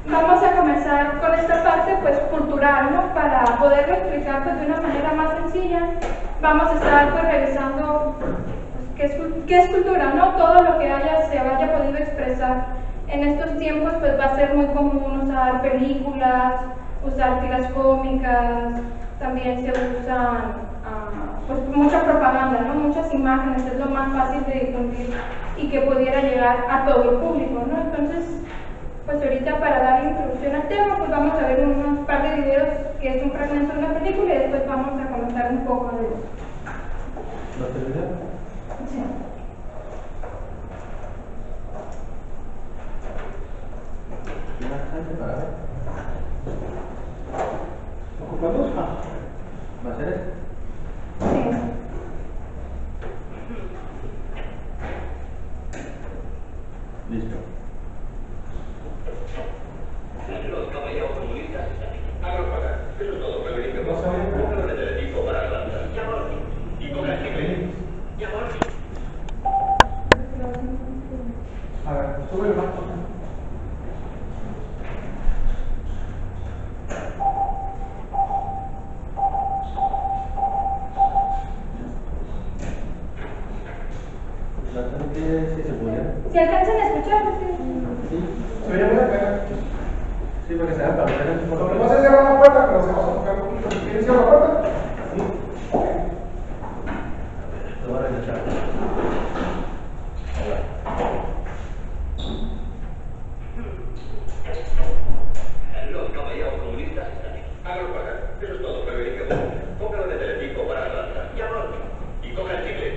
Vamos a comenzar con esta parte pues cultural, ¿no? Para poderlo explicar pues, de una manera más sencilla. Vamos a estar pues revisando pues, qué es cultura, ¿no? Todo lo que se haya podido expresar. En estos tiempos pues va a ser muy común usar películas, usar tiras cómicas, también se usan pues mucha propaganda, ¿no? Muchas imágenes, es lo más fácil de difundir y que pudiera llegar a todo el público, ¿no? Entonces, pues ahorita para dar introducción al tema, pues vamos a ver unos par de videos que es un fragmento de una película y después vamos a comentar un poco de eso. ¿La televisión? Sí. ¿Ocupamos? ¿Va a ser esto? Sí. Listo. Los caballeros comunistas hagan pagar. Eso es todo, Federico. No sabía. Póngalo en el equipo para Atlanta. Llámalo. Y con el chicle. Llámalo. A ver, sube el banco. Sí se puede. ¿Si alcanzan a escuchar? Sí. Se oye muy bien. Sí, porque se da para ver un poco. No se cierra la puerta, pero se va a tocar un poquito. ¿Quieren cerrar la puerta? Sí. Esto va a regresar. Los caballeros comunistas están aquí. Háganlo pagar. Eso es todo, Federico. Póngalo en el equipo para Atlanta. Llámalo. Y con el chicle.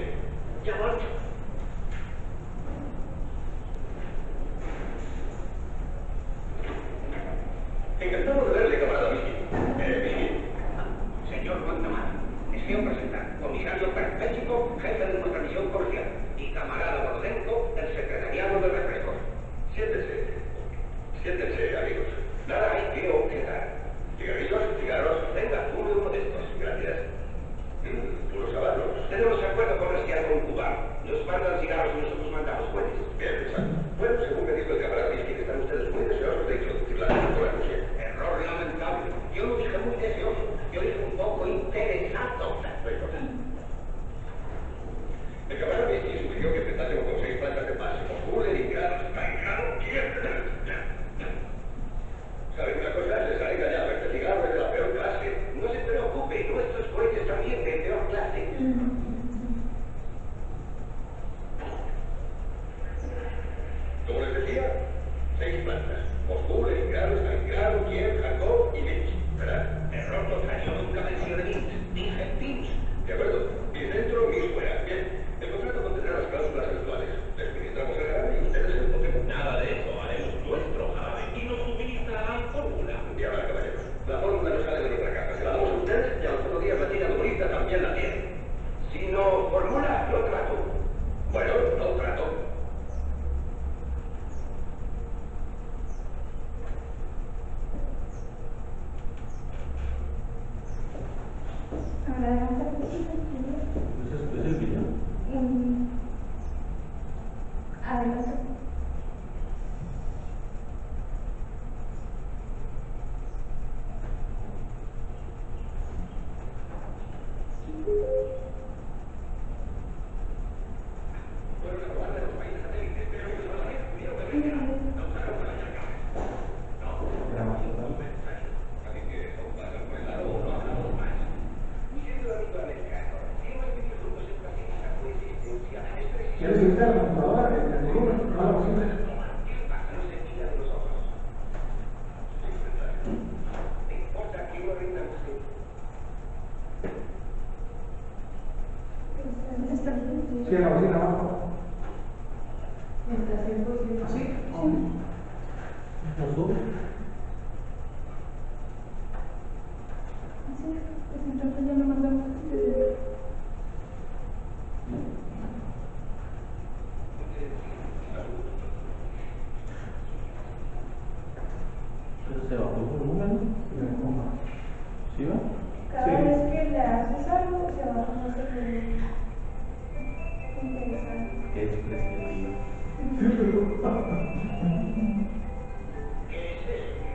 Llámalo. Encantado de verle, camarada Vicky. Señor Guantamara, deseo presentar comisario perpético, jefe de nuestra misión comercial, y camarada Bordenko, del secretariado de refrescos. Siéntense. Siéntense, amigos. Nada hay que objetar. Cigarrillos, cigarros, venga, uno de estos. Gracias. Unos sabanos. Tenemos acuerdo comercial con Cuba. Nos mandan cigarros y nosotros mandamos puentes. Bien, exacto. Bueno, según me dijo el camarada Vicky, que están ustedes muy deseosos de introducir la música. Error lamentable. Yo no dije muy deseoso, yo dije un poco interesado. El camarada Vicky sugirió que empezásemos con 6 plantas de paz. Moscú, Leningrado, Stalingrado y ¿saben una cosa? Se sale engañado. Este cigarro es de la peor clase. No se preocupe, nuestros cohetes también de peor clase. Como les decía, 6 plantas. Moscú, Leningrado, Stalingrado, Kiev, Kharkov y Minsk. ¿Verdad? Error total, yo nunca mencioné Minsk. Dije Minsk. De acuerdo. Mi centro, mi fuera. Bien. El contrato contendrá las cláusulas actuales. Les suministramos el jarabe y ustedes el potencial. Nada de eso. Haremos nuestro jarabe y nos suministrarán fórmula. Y ahora, caballeros. La fórmula no sale de nuestra casa. Se la damos a ustedes y a los otros días la China comunista también la tiene. Si no formula, no trato. Bueno, no trato. Ahora vamos a ¿Es el video? adelante. ¿Quieres invitar a la computadora? El volumen, no la bocina. Sí, en la bocina abajo. ¿Así? ¿Los dos? Pues entonces ya no mandamos Entonces se bajó el volumen. ¿Sí va? Cada Sí. vez que le haces algo, se baja más el volumen. Interesante. Qué expresivo. Sí, pero... ¿Qué es eso?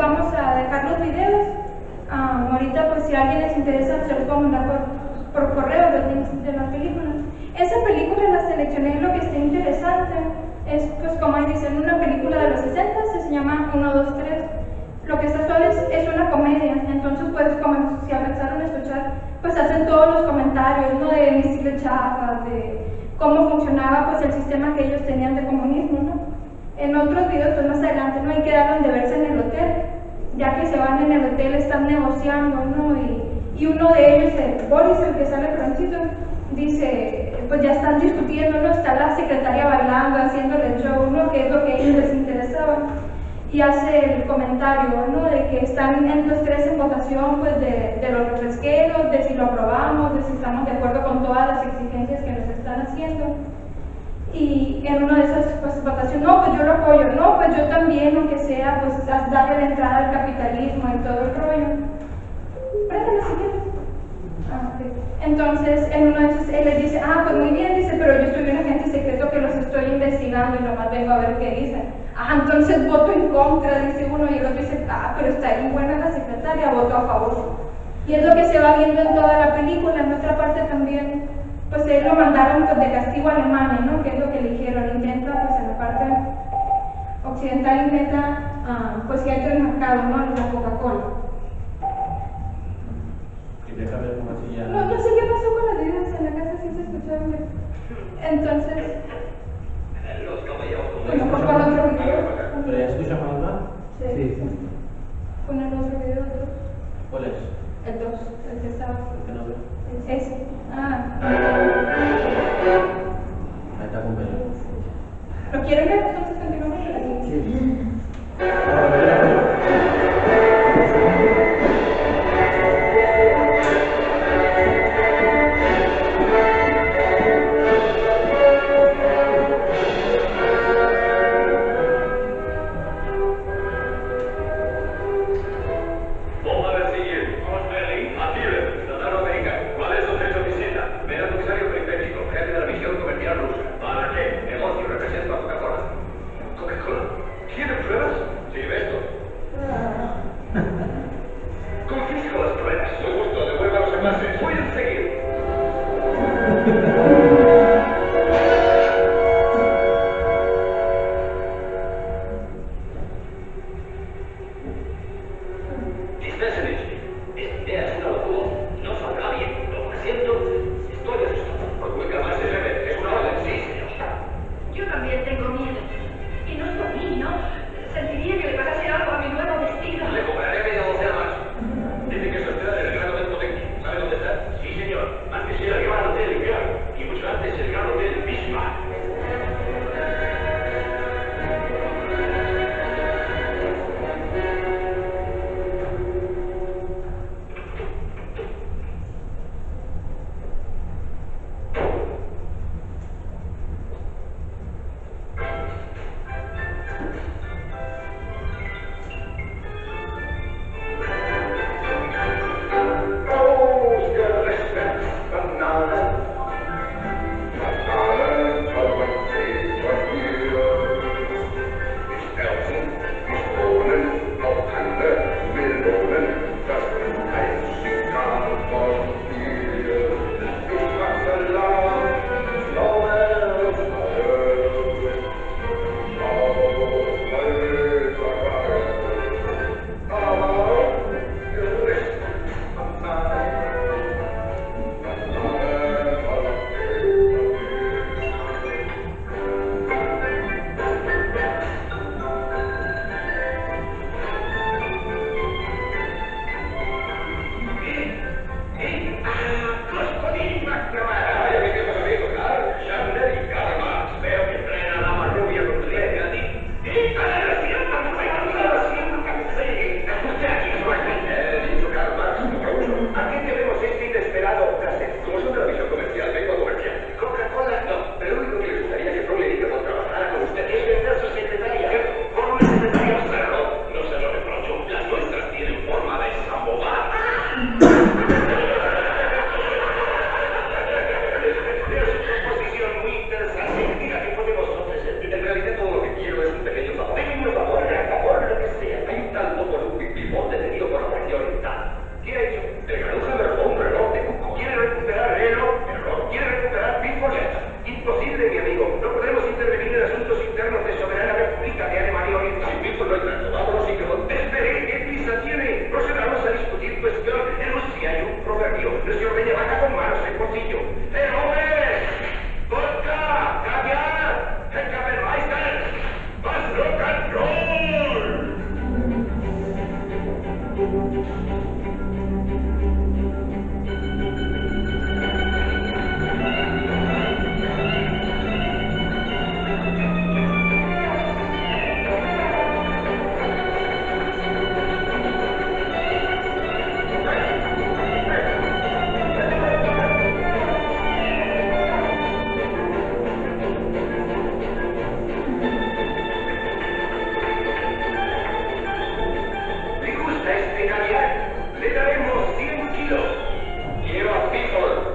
vamos a dejar los videos. Ahorita pues si a alguien les interesa se los puedo mandar por correo los links de las películas. Esa película la seleccioné, lo que está interesante es, pues como ahí dicen, una película de los 60, se llama 1, 2, 3. Lo que está suave es una comedia, entonces pues como si alcanzaron a escuchar, pues hacen todos los comentarios, ¿no? De misiles chafas, de cómo funcionaba pues el sistema que ellos tenían de comunismo, ¿no? En otros videos pues más adelante, ¿no? Y quedaron de verse en el hotel, ya que se van en el hotel, están negociando, ¿no? Y uno de ellos, Boris, el que sale prontito, dice, pues ya están discutiendo, ¿no? Está la secretaria bailando, haciéndole el show, ¿no? Que es lo que a ellos les interesaba. Y hace el comentario, ¿no? De que están en los tres en votación, pues de los refresqueros, de si lo aprobamos, de si estamos de acuerdo con todas las exigencias que nos están haciendo. Y en una de esas pues, votaciones, no, pues yo lo apoyo, no, pues yo también, aunque sea, pues darle la entrada al capitalismo y todo el rollo. Préndalo si quieres. Okay. Entonces, en uno de esos, él les dice, pues muy bien, dice, pero yo soy un agente secreto que los estoy investigando y nomás vengo a ver qué dicen. Entonces voto en contra, dice uno, y el otro dice, pero está bien buena la secretaria, voto a favor. Y es lo que se va viendo en toda la película. En otra parte también, pues él lo mandaron pues, de castigo a Alemania, ¿no? Que es lo que eligieron. Intenta, pues en la parte occidental, intenta, pues que hay el mercado, ¿no? La Coca-Cola. No sé qué pasó con las bebidas en la casa, sí se escucharon. Entonces, bueno, por con otro video. ¿Pero ya escuchas mal? Sí. Con el otro video. ¿Cuál es? El 2, el que estaba. ¿El que no veo? Ese. Ahí está con pelo. ¿Lo quieren ver? Entonces continuamos. Sí. Dice que su hotel en el Gran Hotel Potenki. ¿Sabe dónde está? Sí, señor. Antes era llevar al hotel y carne de vaca con manos en bolsillo. ¡Hombres! ¡Vodka! ¡Caviar! ¡Heckermeister! ¡Más rock and roll! Le daremos 100 kilos. Lleva people.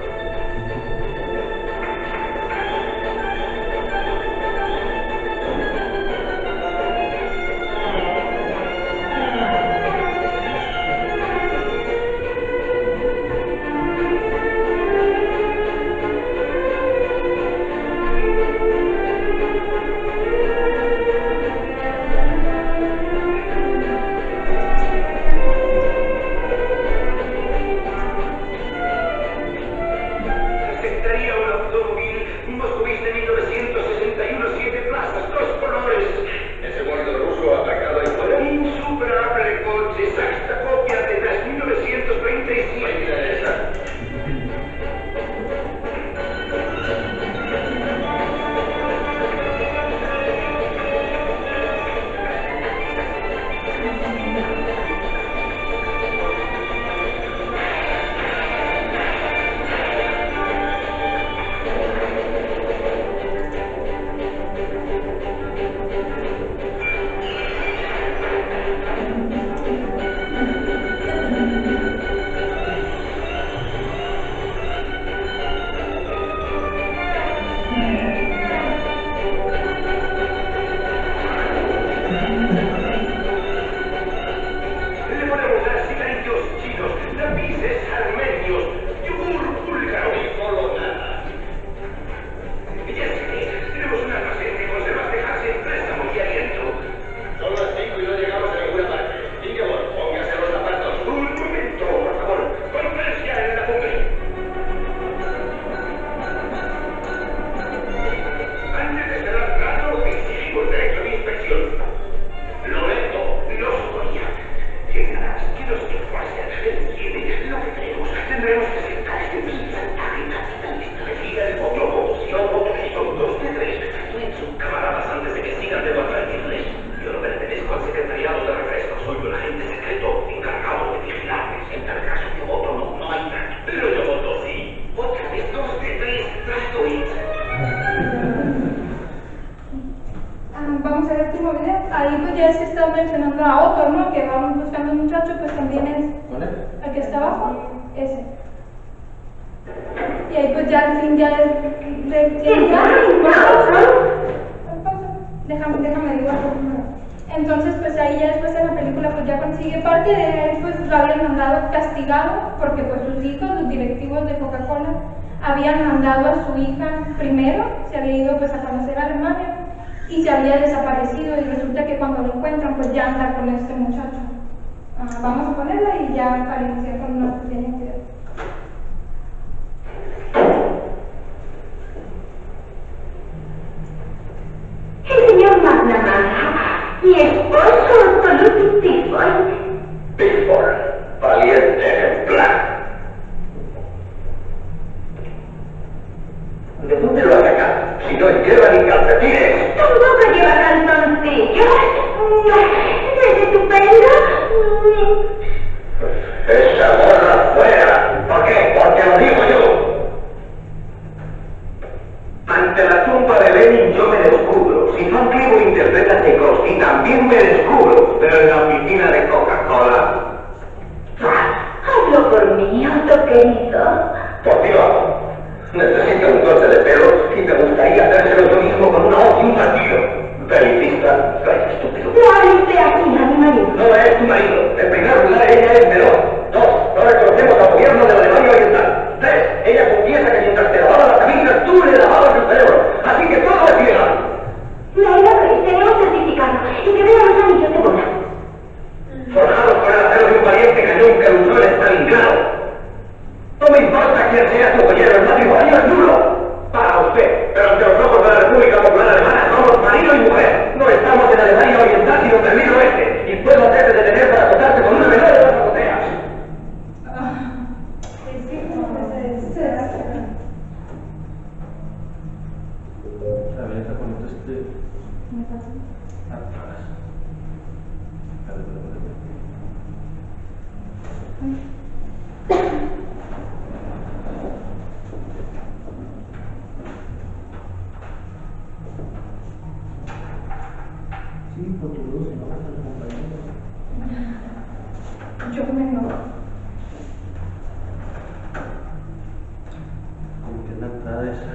Vamos a ver el último video. Ahí pues ya se está mencionando a Otto, ¿no? Que vamos buscando un muchacho, pues también es el que está abajo, ese. Y ahí pues ya al fin ya es déjame digo algo. Entonces pues ahí ya después en la película pues ya consigue parte de él, pues lo habían mandado castigado porque pues sus hijos, los directivos de Coca-Cola, habían mandado a su hija primero, se había ido pues a conocer a Alemania y se había desaparecido, y resulta que cuando lo encuentran pues ya anda con este muchacho. Vamos a ponerla y ya para iniciar con una pequeña actividad. El señor McNamara, mi esposo, Toluti Pickford. Pickford, valiente ejemplar. ¿De dónde lo has sacado? Si no lleva ni calcetines. Tampoco lleva calzoncillos. ¿No es estupendo? Esa gorra fuera. ¿Por qué? Porque lo digo yo. Ante la tumba de Lenin yo me descubro. Si Van Clevo interpreta a Tchaikovsky, también me descubro. Pero en la piscina de Coca-Cola. Hazlo por mí, Otto querido. Por Dios. Necesito un corte de pelo y me gustaría hacérselo yo mismo con una hoz y un martillo. Felicista, cállate, estúpido. No hables de aquí a mi marido. No es tu marido. En primer lugar, ella es menor. 2. No reconocemos al gobierno de la Alemania Oriental. 3. Ella confiesa que mientras te lavaba las camisas, tú le lavabas el cerebro. Así que todo es ilegal. Laila, tenemos certificado y que vean los anillos de boda. Forjados con el acero de un valiente cañón que usó el Stalingrado. No me importa ¿Me pasa? Sí, porque luego se enojan los compañeros. Yo me enojo. Como que la entrada esa.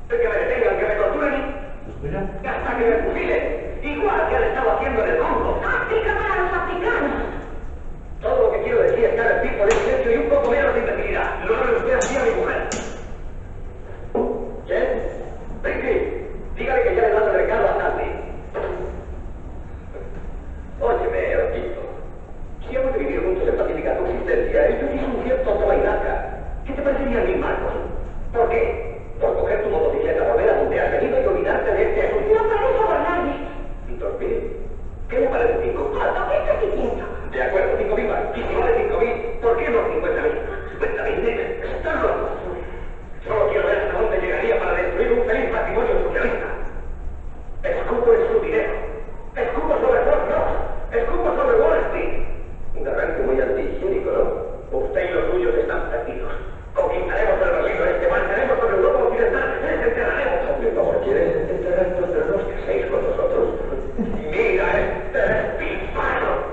Que me detengan, que me torturen ¿Lo escucha? hasta que me fusilen, igual que han estado haciendo en el Congo. ¡África para los africanos! Todo lo que quiero decir es que haga el tipo de silencio y un poco menos de imbecilidad. No le usted así a mi mujer. ¿Quién? Ricky, dígale que ya le dan el recado a Sandy. Óyeme, Orquito. Si hemos de vivir juntos en pacífica coexistencia, esto sí es un cierto toma y daca. ¿Qué te parecería a mí, Marcos? ¿Por qué? Por coger tu motocicleta, volver a donde has venido y olvidarte de este asunto. No puedes sobornarme. ¿Dormir? ¿Qué le parece 5? Otto, ¿qué estás diciendo? De acuerdo, 5.000 más. Y si vale 5.000, ¿por qué no 50.000? 50.000, están locos. Solo quiero ver hasta dónde llegaría para destruir un feliz matrimonio socialista. Escupo en su dinero. Escupo sobre Fort Knox. Escupo sobre Wall Street. Un arranque muy antihigiénico, ¿no? Usted y los suyos están perdidos. Conquistaremos el Berlín Oeste, marcharemos sobre Europa Occidental, les enterraremos. Hombre, ¿cómo quieres enterrar estos de los que hacéis con nosotros? Mira este despilfarro.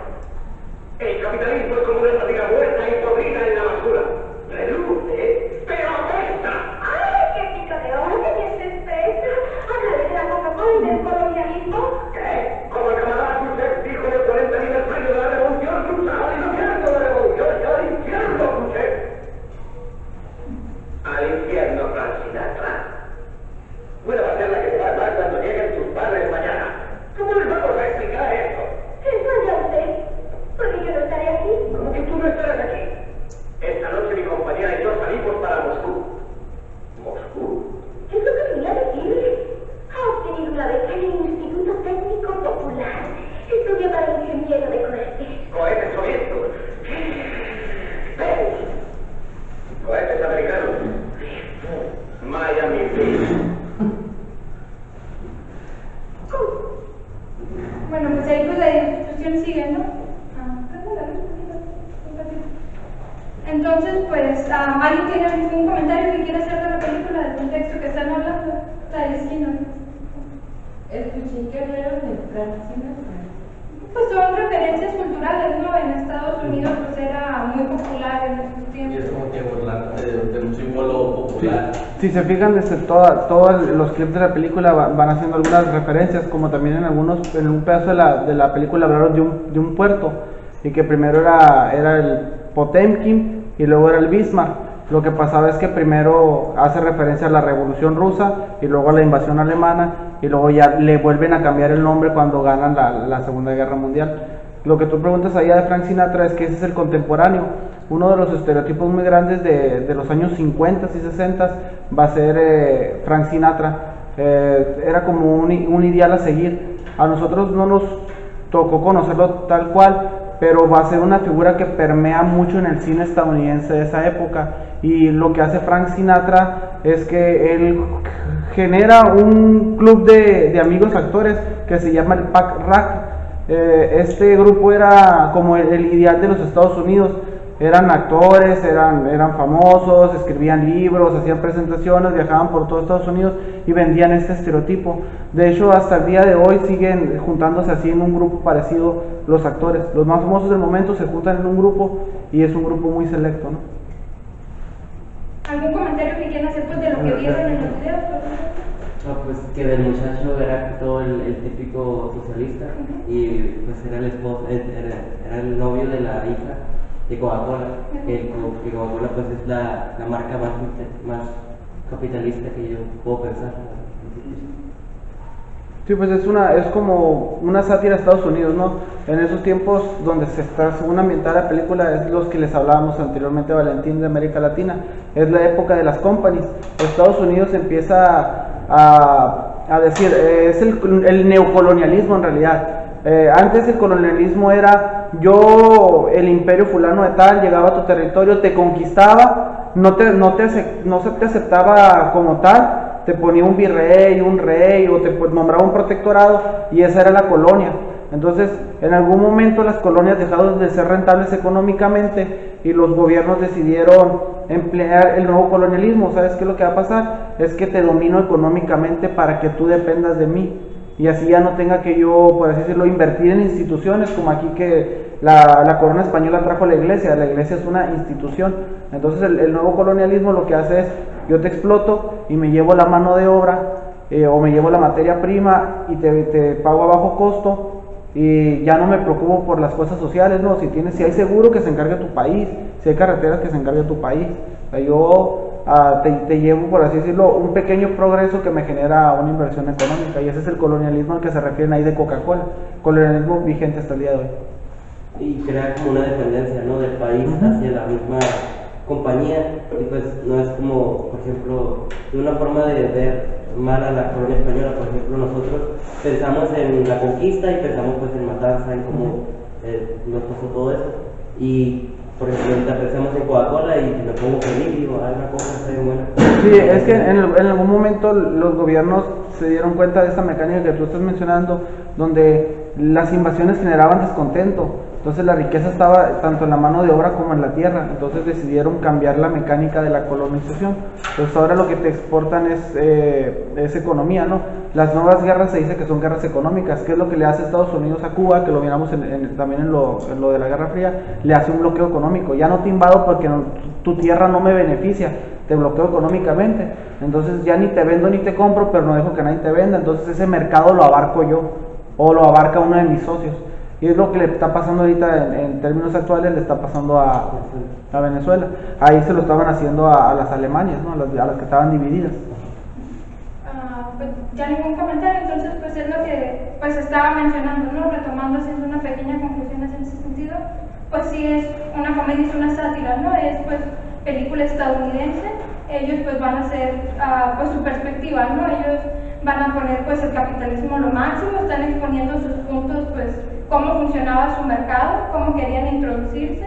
El capitalismo es como una fatiga muerta y podrida en la basura. Reluce, pero apesta. ¡Ay, qué pico de oro que tienes expresa! Hablaré de la Coca-Cola y del colonialismo. ¿Qué? Como el camarada Khrushchev dijo en el 40 aniversario de la revolución rusa, al infierno de la revolución, al infierno, Khrushchev. Al infierno, Frank Sinatra. Buena va a ser la que se va a dar cuando lleguen tus padres mañana. ¿Cómo les vamos a explicar esto? Eso ya lo sé. Porque yo no estaré aquí. ¿Cómo que tú no estarás aquí? Esta noche mi compañera y yo salimos para Moscú. ¿Moscú? ¿Qué es lo que venía a decirle? Ha obtenido una beca en el Instituto Técnico Popular. Estudia para el ingeniero de cohetes. Cohetes soviéticos. Venus. Cohetes americanos. Miami Beach. Bueno, pues ahí pues la discusión sigue, ¿no? Prende la luz un ratito. Entonces, pues, ¿alguien tiene algún comentario que quiera hacer de la película, del contexto que están hablando? La de esquina. Escuché que hablaron de Frank Sinatra. Pues son referencias culturales, ¿no? En Estados Unidos pues era muy popular en esos Y tiempos. es como que burlarte de un símbolo popular. Si se fijan, todos los clips de la película van haciendo algunas referencias, como también en un pedazo de la película hablaron de un puerto, y que primero era el Potemkin y luego era el Bismarck. Lo que pasaba es que primero hace referencia a la Revolución Rusa y luego a la invasión alemana, y luego ya le vuelven a cambiar el nombre cuando ganan la Segunda Guerra Mundial. Lo que tú preguntas allá de Frank Sinatra es que ese es el contemporáneo. Uno de los estereotipos muy grandes de los años 50 y 60 va a ser Frank Sinatra. Era como un ideal a seguir. A nosotros no nos tocó conocerlo tal cual, pero va a ser una figura que permea mucho en el cine estadounidense de esa época. Y lo que hace Frank Sinatra es que él genera un club de amigos actores que se llama el Pac Rack. Este grupo era como el ideal de los Estados Unidos. Eran actores, eran famosos, escribían libros, hacían presentaciones, viajaban por todo Estados Unidos y vendían este estereotipo. De hecho, hasta el día de hoy siguen juntándose así en un grupo parecido los actores. Los más famosos del momento se juntan en un grupo y es un grupo muy selecto, ¿no? ¿Algún comentario que quieran hacer pues, de lo que vieron en los videos? No, pues que del muchacho era todo el típico socialista y pues era el esposo, era el novio de la hija de Coca-Cola. Que Coca-Cola pues es la marca más capitalista que yo puedo pensar. Sí, pues es como una sátira a Estados Unidos, ¿no? En esos tiempos donde se está, según ambientada la película, es los que les hablábamos anteriormente, Valentín, de América Latina. Es la época de las companies. Estados Unidos empieza a decir, es el neocolonialismo en realidad. Antes el colonialismo era el imperio fulano de tal llegaba a tu territorio, te conquistaba, no se te aceptaba como tal, te ponía un virrey, un rey, o te nombraba un protectorado, y esa era la colonia. Entonces, en algún momento las colonias dejaron de ser rentables económicamente y los gobiernos decidieron emplear el nuevo colonialismo. ¿Sabes qué es lo que va a pasar? Es que te domino económicamente para que tú dependas de mí, y así ya no tenga que yo, por así decirlo, invertir en instituciones como aquí que la corona española trajo la iglesia es una institución. Entonces el nuevo colonialismo lo que hace es, yo te exploto y me llevo la mano de obra, o me llevo la materia prima y te pago a bajo costo, y ya no me preocupo por las cosas sociales, ¿no? Si hay seguro, que se encargue tu país, si hay carreteras, que se encargue tu país. O sea, yo te llevo, por así decirlo, un pequeño progreso que me genera una inversión económica, y ese es el colonialismo al que se refieren ahí de Coca-Cola, colonialismo vigente hasta el día de hoy. Y crea como una dependencia, ¿no?, del país hacia la misma compañía, y pues no es como, por ejemplo, de una forma de ver mal a la colonia española. Por ejemplo, nosotros pensamos en la conquista y pensamos pues en matanza, en cómo nos pasó todo eso, y por ejemplo ahorita pensamos en Coca-Cola y me pongo feliz y digo, una cosa está bien buena. Sí, es que en algún momento los gobiernos se dieron cuenta de esta mecánica que tú estás mencionando, donde las invasiones generaban descontento. Entonces la riqueza estaba tanto en la mano de obra como en la tierra. Entonces decidieron cambiar la mecánica de la colonización. Entonces ahora lo que te exportan es economía, ¿no? Las nuevas guerras se dice que son guerras económicas. ¿Qué es lo que le hace Estados Unidos a Cuba? Que lo miramos también en lo de la Guerra Fría. Le hace un bloqueo económico. Ya no te invado porque tu tierra no me beneficia, te bloqueo económicamente. Entonces ya ni te vendo ni te compro, pero no dejo que nadie te venda. Entonces ese mercado lo abarco yo, o lo abarca uno de mis socios. Y es lo que le está pasando ahorita en términos actuales, le está pasando a Venezuela. Ahí se lo estaban haciendo a las Alemanias, ¿no? A las que estaban divididas. Pues ya ningún comentario. Entonces pues es lo que pues estaba mencionando, ¿no? Retomando, haciendo una pequeña conclusión en ese sentido. Pues sí, es una comedia, es una sátira, ¿no? Es pues película estadounidense. Ellos pues van a hacer pues su perspectiva, ¿no? Ellos van a poner pues el capitalismo lo máximo, están exponiendo sus puntos, pues cómo funcionaba su mercado, cómo querían introducirse,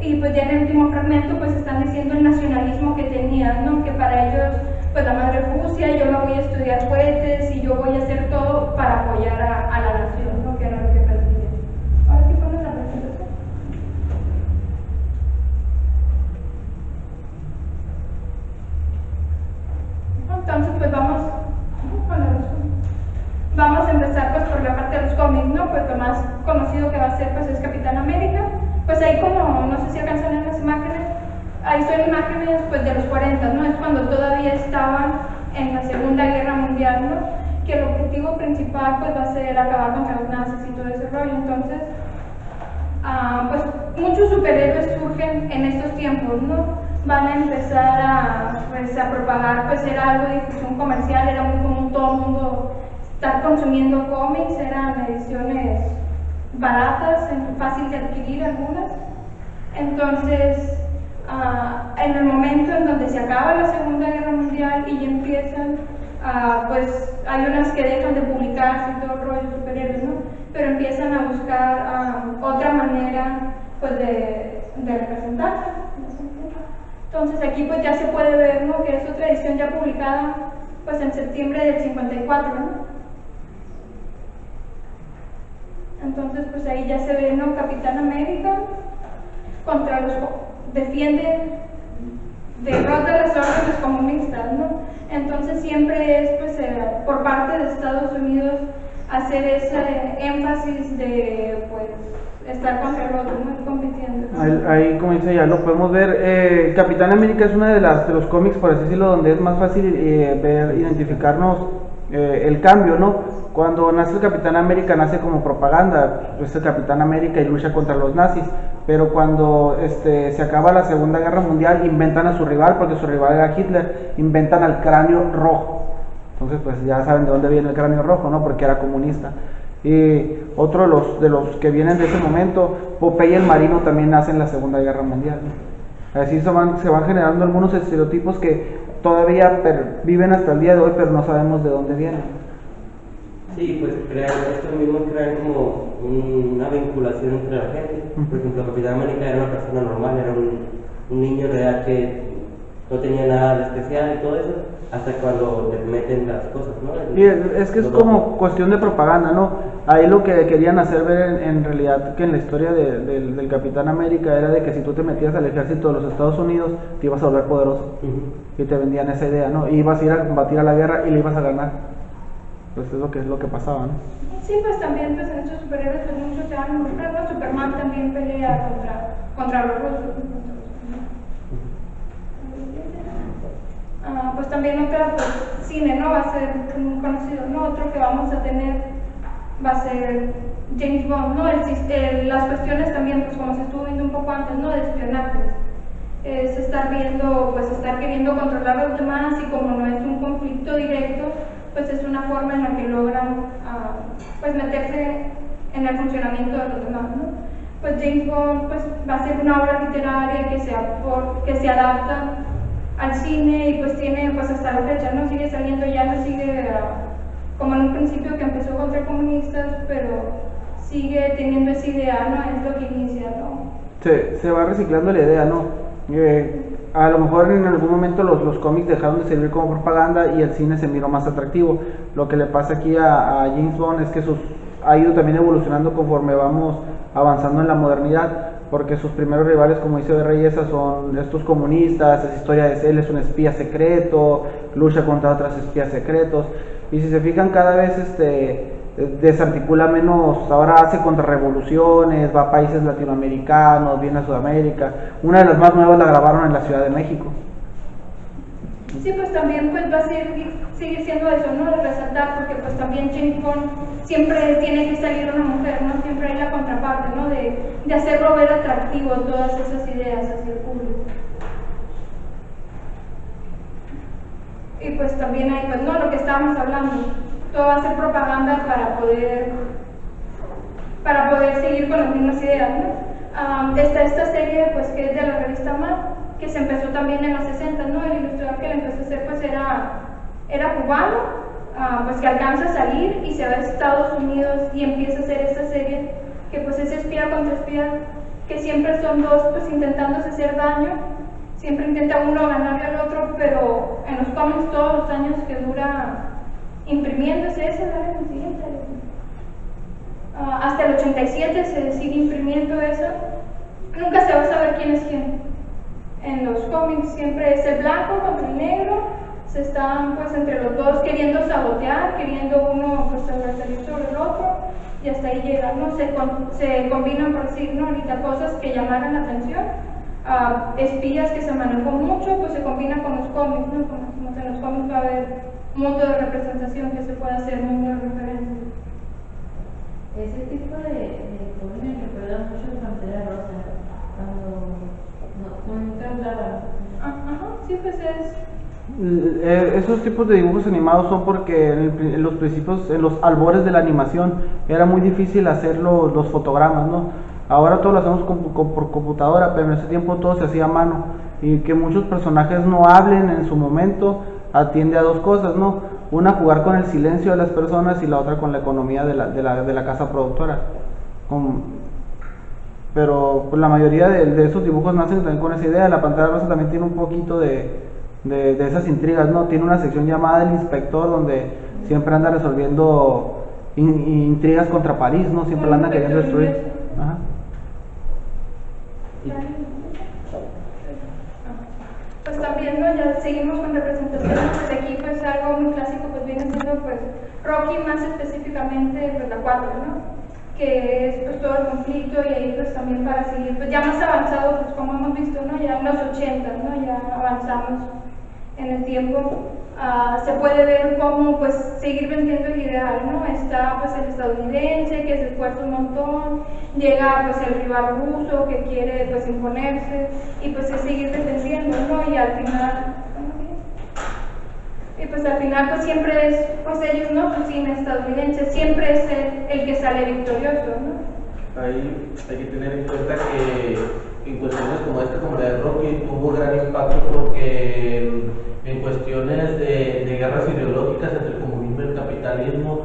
y pues ya en el último fragmento pues están diciendo el nacionalismo que tenían, ¿no? Que para ellos pues la madre Rusia, yo me voy a estudiar cohetes y yo voy a hacer todo para apoyar a la nación, ¿no? Que era lo que pretendían. Ahora sí pones la presentación. Entonces pues vamos a empezar pues por la parte de los cómics, ¿no? Pues lo más conocido que va a ser pues es Capitán América. Pues ahí, como no sé si alcanzan en las imágenes, ahí son imágenes pues de los 40, ¿no? Es cuando todavía estaban en la Segunda Guerra Mundial, ¿no? Que el objetivo principal pues va a ser acabar contra los nazis y todo ese rollo. Entonces pues muchos superhéroes surgen en estos tiempos, ¿no? Van a empezar a propagar, pues era algo de difusión comercial, era muy común todo el mundo estar consumiendo cómics, eran ediciones baratas, fácil de adquirir algunas. Entonces, en el momento en donde se acaba la Segunda Guerra Mundial y ya empiezan, pues hay unas que dejan de publicarse y todo el rollo superhéroes, ¿no? Pero empiezan a buscar otra manera, pues, de representarse. Entonces aquí pues ya se puede ver, ¿no? Que es otra edición ya publicada pues en septiembre del 54, ¿no? Entonces pues ahí ya se ve, ¿no? Capitán América contra los defiende, derrota las órdenes comunistas, ¿no? Entonces siempre es pues por parte de Estados Unidos hacer ese énfasis de pues estar contra el otro, ¿no? Compitiendo, ¿no? Ahí, como dice, ya lo podemos ver. Capitán América es una de los cómics, por así decirlo, donde es más fácil identificarnos el cambio, ¿no? Cuando nace el Capitán América nace como propaganda, es el Capitán América y lucha contra los nazis, pero cuando se acaba la Segunda Guerra Mundial inventan a su rival, porque su rival era Hitler, inventan al Cráneo Rojo. Entonces pues ya saben de dónde viene el Cráneo Rojo, ¿no? Porque era comunista. Y otro de los que vienen de ese momento, Popeye el Marino, también nace en la Segunda Guerra Mundial, ¿no? Así se van generando algunos estereotipos que todavía viven hasta el día de hoy, pero no sabemos de dónde vienen. Sí, pues estos mismos crean como una vinculación entre la gente. Por ejemplo, Capitán América era una persona normal, era un niño real que no tenía nada de especial y todo eso, hasta cuando le meten las cosas, ¿no? Y es que es como cuestión de propaganda, ¿no? Ahí lo que querían hacer ver en realidad que en la historia del Capitán América era de que si tú te metías al ejército de los Estados Unidos te ibas a volver poderoso. Y te vendían esa idea, ¿no? Y ibas a ir a combatir a la guerra y le ibas a ganar. Pues es lo que pasaba, ¿no? Sí, pues también pues en estos superhéroes pues muchos se van a involucrar, ¿no? Superman también pelea contra los rusos. Pues también otra pues, cine, ¿no? Va a ser muy conocido, ¿no? Otro que vamos a tener va a ser James Bond, ¿no? Las cuestiones también, pues como se estuvo viendo un poco antes, ¿no? De espionaje. Es estar viendo, pues estar queriendo controlar a los demás y como no es un conflicto directo, pues es una forma en la que logran pues meterse en el funcionamiento de los demás, ¿no? Pues James Bond pues, va a ser una obra literaria que se adapta al cine y pues tiene pues hasta la fecha, ¿no? Sigue saliendo, ya no sigue como en un principio que empezó contra comunistas, pero sigue teniendo esa idea, ¿no? Es lo que inicia, ¿no? Se va reciclando la idea, ¿no? A lo mejor en algún momento los cómics dejaron de servir como propaganda y el cine se miró más atractivo. Lo que le pasa aquí a James Bond es que ha ido también evolucionando conforme vamos avanzando en la modernidad, porque sus primeros rivales, como dice Reyesa, son estos comunistas, es historia de él, es un espía secreto, lucha contra otros espías secretos, y si se fijan cada vez desarticula menos, ahora hace contrarrevoluciones, va a países latinoamericanos, viene a Sudamérica. Una de las más nuevas la grabaron en la Ciudad de México. Sí, pues también pues va a seguir siendo eso, ¿no? De resaltar, porque pues también James Bond siempre tiene que salir una mujer, ¿no? Siempre hay la contraparte, ¿no? De hacerlo ver atractivo todas esas ideas hacia el público. Y pues también hay, pues no, lo que estábamos hablando, todo va a ser propaganda para poder seguir con las mismas ideas, ¿no? Está esta serie, pues que es de la revista Mad, que se empezó también en los 60, ¿no? El ilustrador que la empezó a hacer, pues era cubano, pues que alcanza a salir y se va a Estados Unidos y empieza a hacer esta serie, que pues es espía contra espía, que siempre son dos, pues intentándose hacer daño, siempre intenta uno ganarle al otro, pero en los cómics todos los años que dura imprimiéndose, ese era el siguiente. Hasta el 87 se sigue imprimiendo eso. Nunca se va a saber quién es quién. En los cómics siempre es el blanco contra el negro. Se están pues entre los dos queriendo sabotear, queriendo uno pues sobresalir sobre el otro, y hasta ahí llega, ¿no? Se combinan, por decir, ¿no? Ahorita cosas que llamaran la atención. Espías que se manejó mucho, pues se combinan con los cómics, ¿no? Como en los cómics va a haber un mundo de representación que se puede hacer, un mundo de referencia. Ese tipo de cómics me recuerda mucho a Pantera Rosa, cuando nunca hablaba. Ajá, sí, pues esos tipos de dibujos animados son porque en los principios, en los albores de la animación, era muy difícil hacer los fotogramas, ¿no? Ahora todo lo hacemos por computadora, pero en ese tiempo todo se hacía a mano, y que muchos personajes no hablen en su momento atiende a dos cosas, ¿no? Una, jugar con el silencio de las personas, y la otra con la economía de la casa productora. Pero pues, la mayoría de esos dibujos nacen también con esa idea. La Pantera Rosa también tiene un poquito de esas intrigas, ¿no? Tiene una sección llamada El Inspector, donde siempre anda resolviendo intrigas contra París, ¿no? Siempre la anda queriendo destruir. Ajá. Pues también, ¿no? Ya seguimos con representaciones, pues aquí pues algo muy clásico pues viene siendo pues Rocky, más específicamente pues la 4, ¿no? Que es pues todo el conflicto, y ahí pues también para seguir, pues ya más avanzado, pues como hemos visto, ¿no? Ya en los 80, ¿no? Ya avanzamos en el tiempo. Se puede ver cómo pues seguir vendiendo el ideal, ¿no? Está pues el estadounidense que se esfuerza un montón, llega pues el rival ruso que quiere pues imponerse, y pues es seguir defendiendo, ¿no? Y al final pues siempre es pues ellos, ¿no? Pues cine estadounidense siempre es el que sale victorioso, ¿no? Ahí hay que tener en cuenta que en cuestiones como esta, como la de Rocky, tuvo gran impacto porque en cuestiones de guerras ideológicas entre el comunismo y el capitalismo, capitalismo.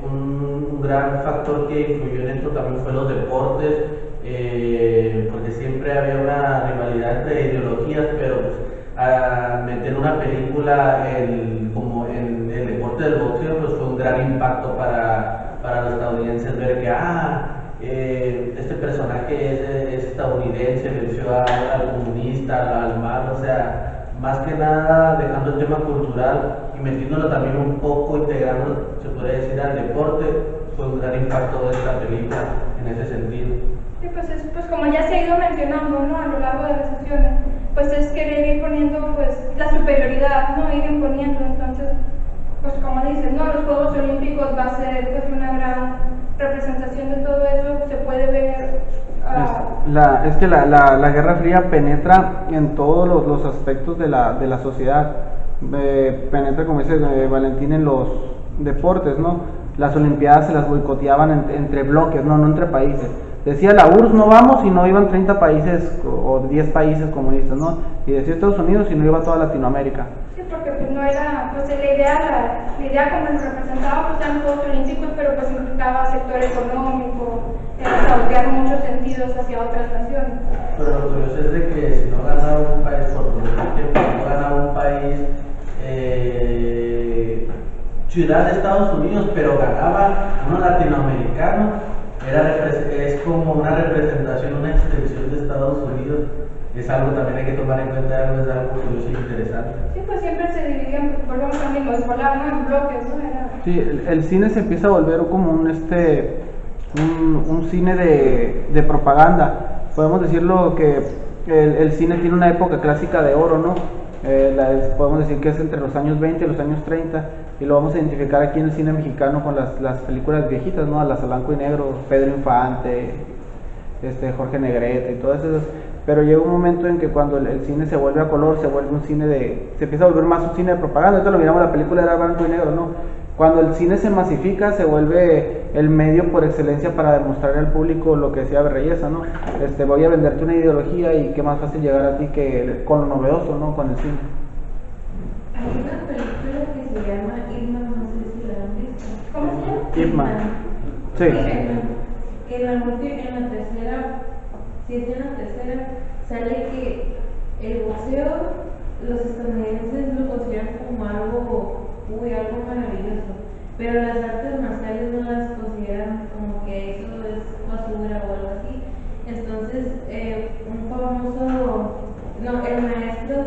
Un gran factor que influyó en esto también fue los deportes, porque siempre había una rivalidad de ideologías, pero pues, a meter una película como en el deporte del boxeo, pues fue un gran impacto para los estadounidenses ver que este personaje es estadounidense, venció al comunista, al mal, o sea, más que nada dejando el tema cultural y metiéndolo también un poco, integrando, se podría decir, al deporte, fue un gran impacto de esta película en ese sentido. Sí, pues como ya se ha ido mencionando, ¿no? A lo largo de las sesiones, pues es querer ir poniendo pues la superioridad, ¿no? Ir imponiendo, entonces, pues como dices, ¿no? Los Juegos Olímpicos va a ser pues una gran representación de todo eso, se puede ver. Es que la Guerra Fría penetra en todos los aspectos de la sociedad, penetra, como dice Valentín, en los deportes, ¿no? Las Olimpiadas se las boicoteaban entre bloques, no entre países. Decía la URSS no vamos y no iban 30 países o 10 países comunistas, ¿no? Y decía Estados Unidos y no iba toda Latinoamérica. Sí, porque pues no era, pues la idea como lo representaba pues eran Juegos Olímpicos, pero pues implicaba sector económico, sautear muchos sentidos hacia otras naciones. Pero lo curioso es de que si no ganaba un país, por ejemplo, no ganaba un país ciudad de Estados Unidos, pero ganaba uno latinoamericano, es como una representación, una extensión de Estados Unidos. Es algo también hay que tomar en cuenta, es algo curioso e interesante. Sí, pues siempre se dividían, volvemos a lo mismo, escolar, ¿no? En bloques, ¿no? Sí, el cine se empieza a volver como un cine de propaganda. Podemos decirlo que el cine tiene una época clásica de oro, ¿no? Podemos decir que es entre los años 20 y los años 30, y lo vamos a identificar aquí en el cine mexicano con las películas viejitas, ¿no? Las a blanco y negro, Pedro Infante, Jorge Negrete y todas esas. Pero llega un momento en que cuando el cine se vuelve a color, se vuelve se empieza a volver más un cine de propaganda. Ahorita lo miramos, la película era blanco y negro, ¿no? Cuando el cine se masifica, se vuelve el medio por excelencia para demostrarle al público lo que decía Berreyesa, ¿no? Voy a venderte una ideología y qué más fácil llegar a ti que con lo novedoso, ¿no? Con el cine. Hay una película que se llama Ip Man, no sé si la han visto. ¿Cómo se llama? Ip Man. Sí. En la tercera, si es en la tercera, sale que el boxeo, los estadounidenses lo consideran como algo maravilloso, pero las artes marciales no las consideran como que eso es basura o algo así. Entonces, un famoso, el maestro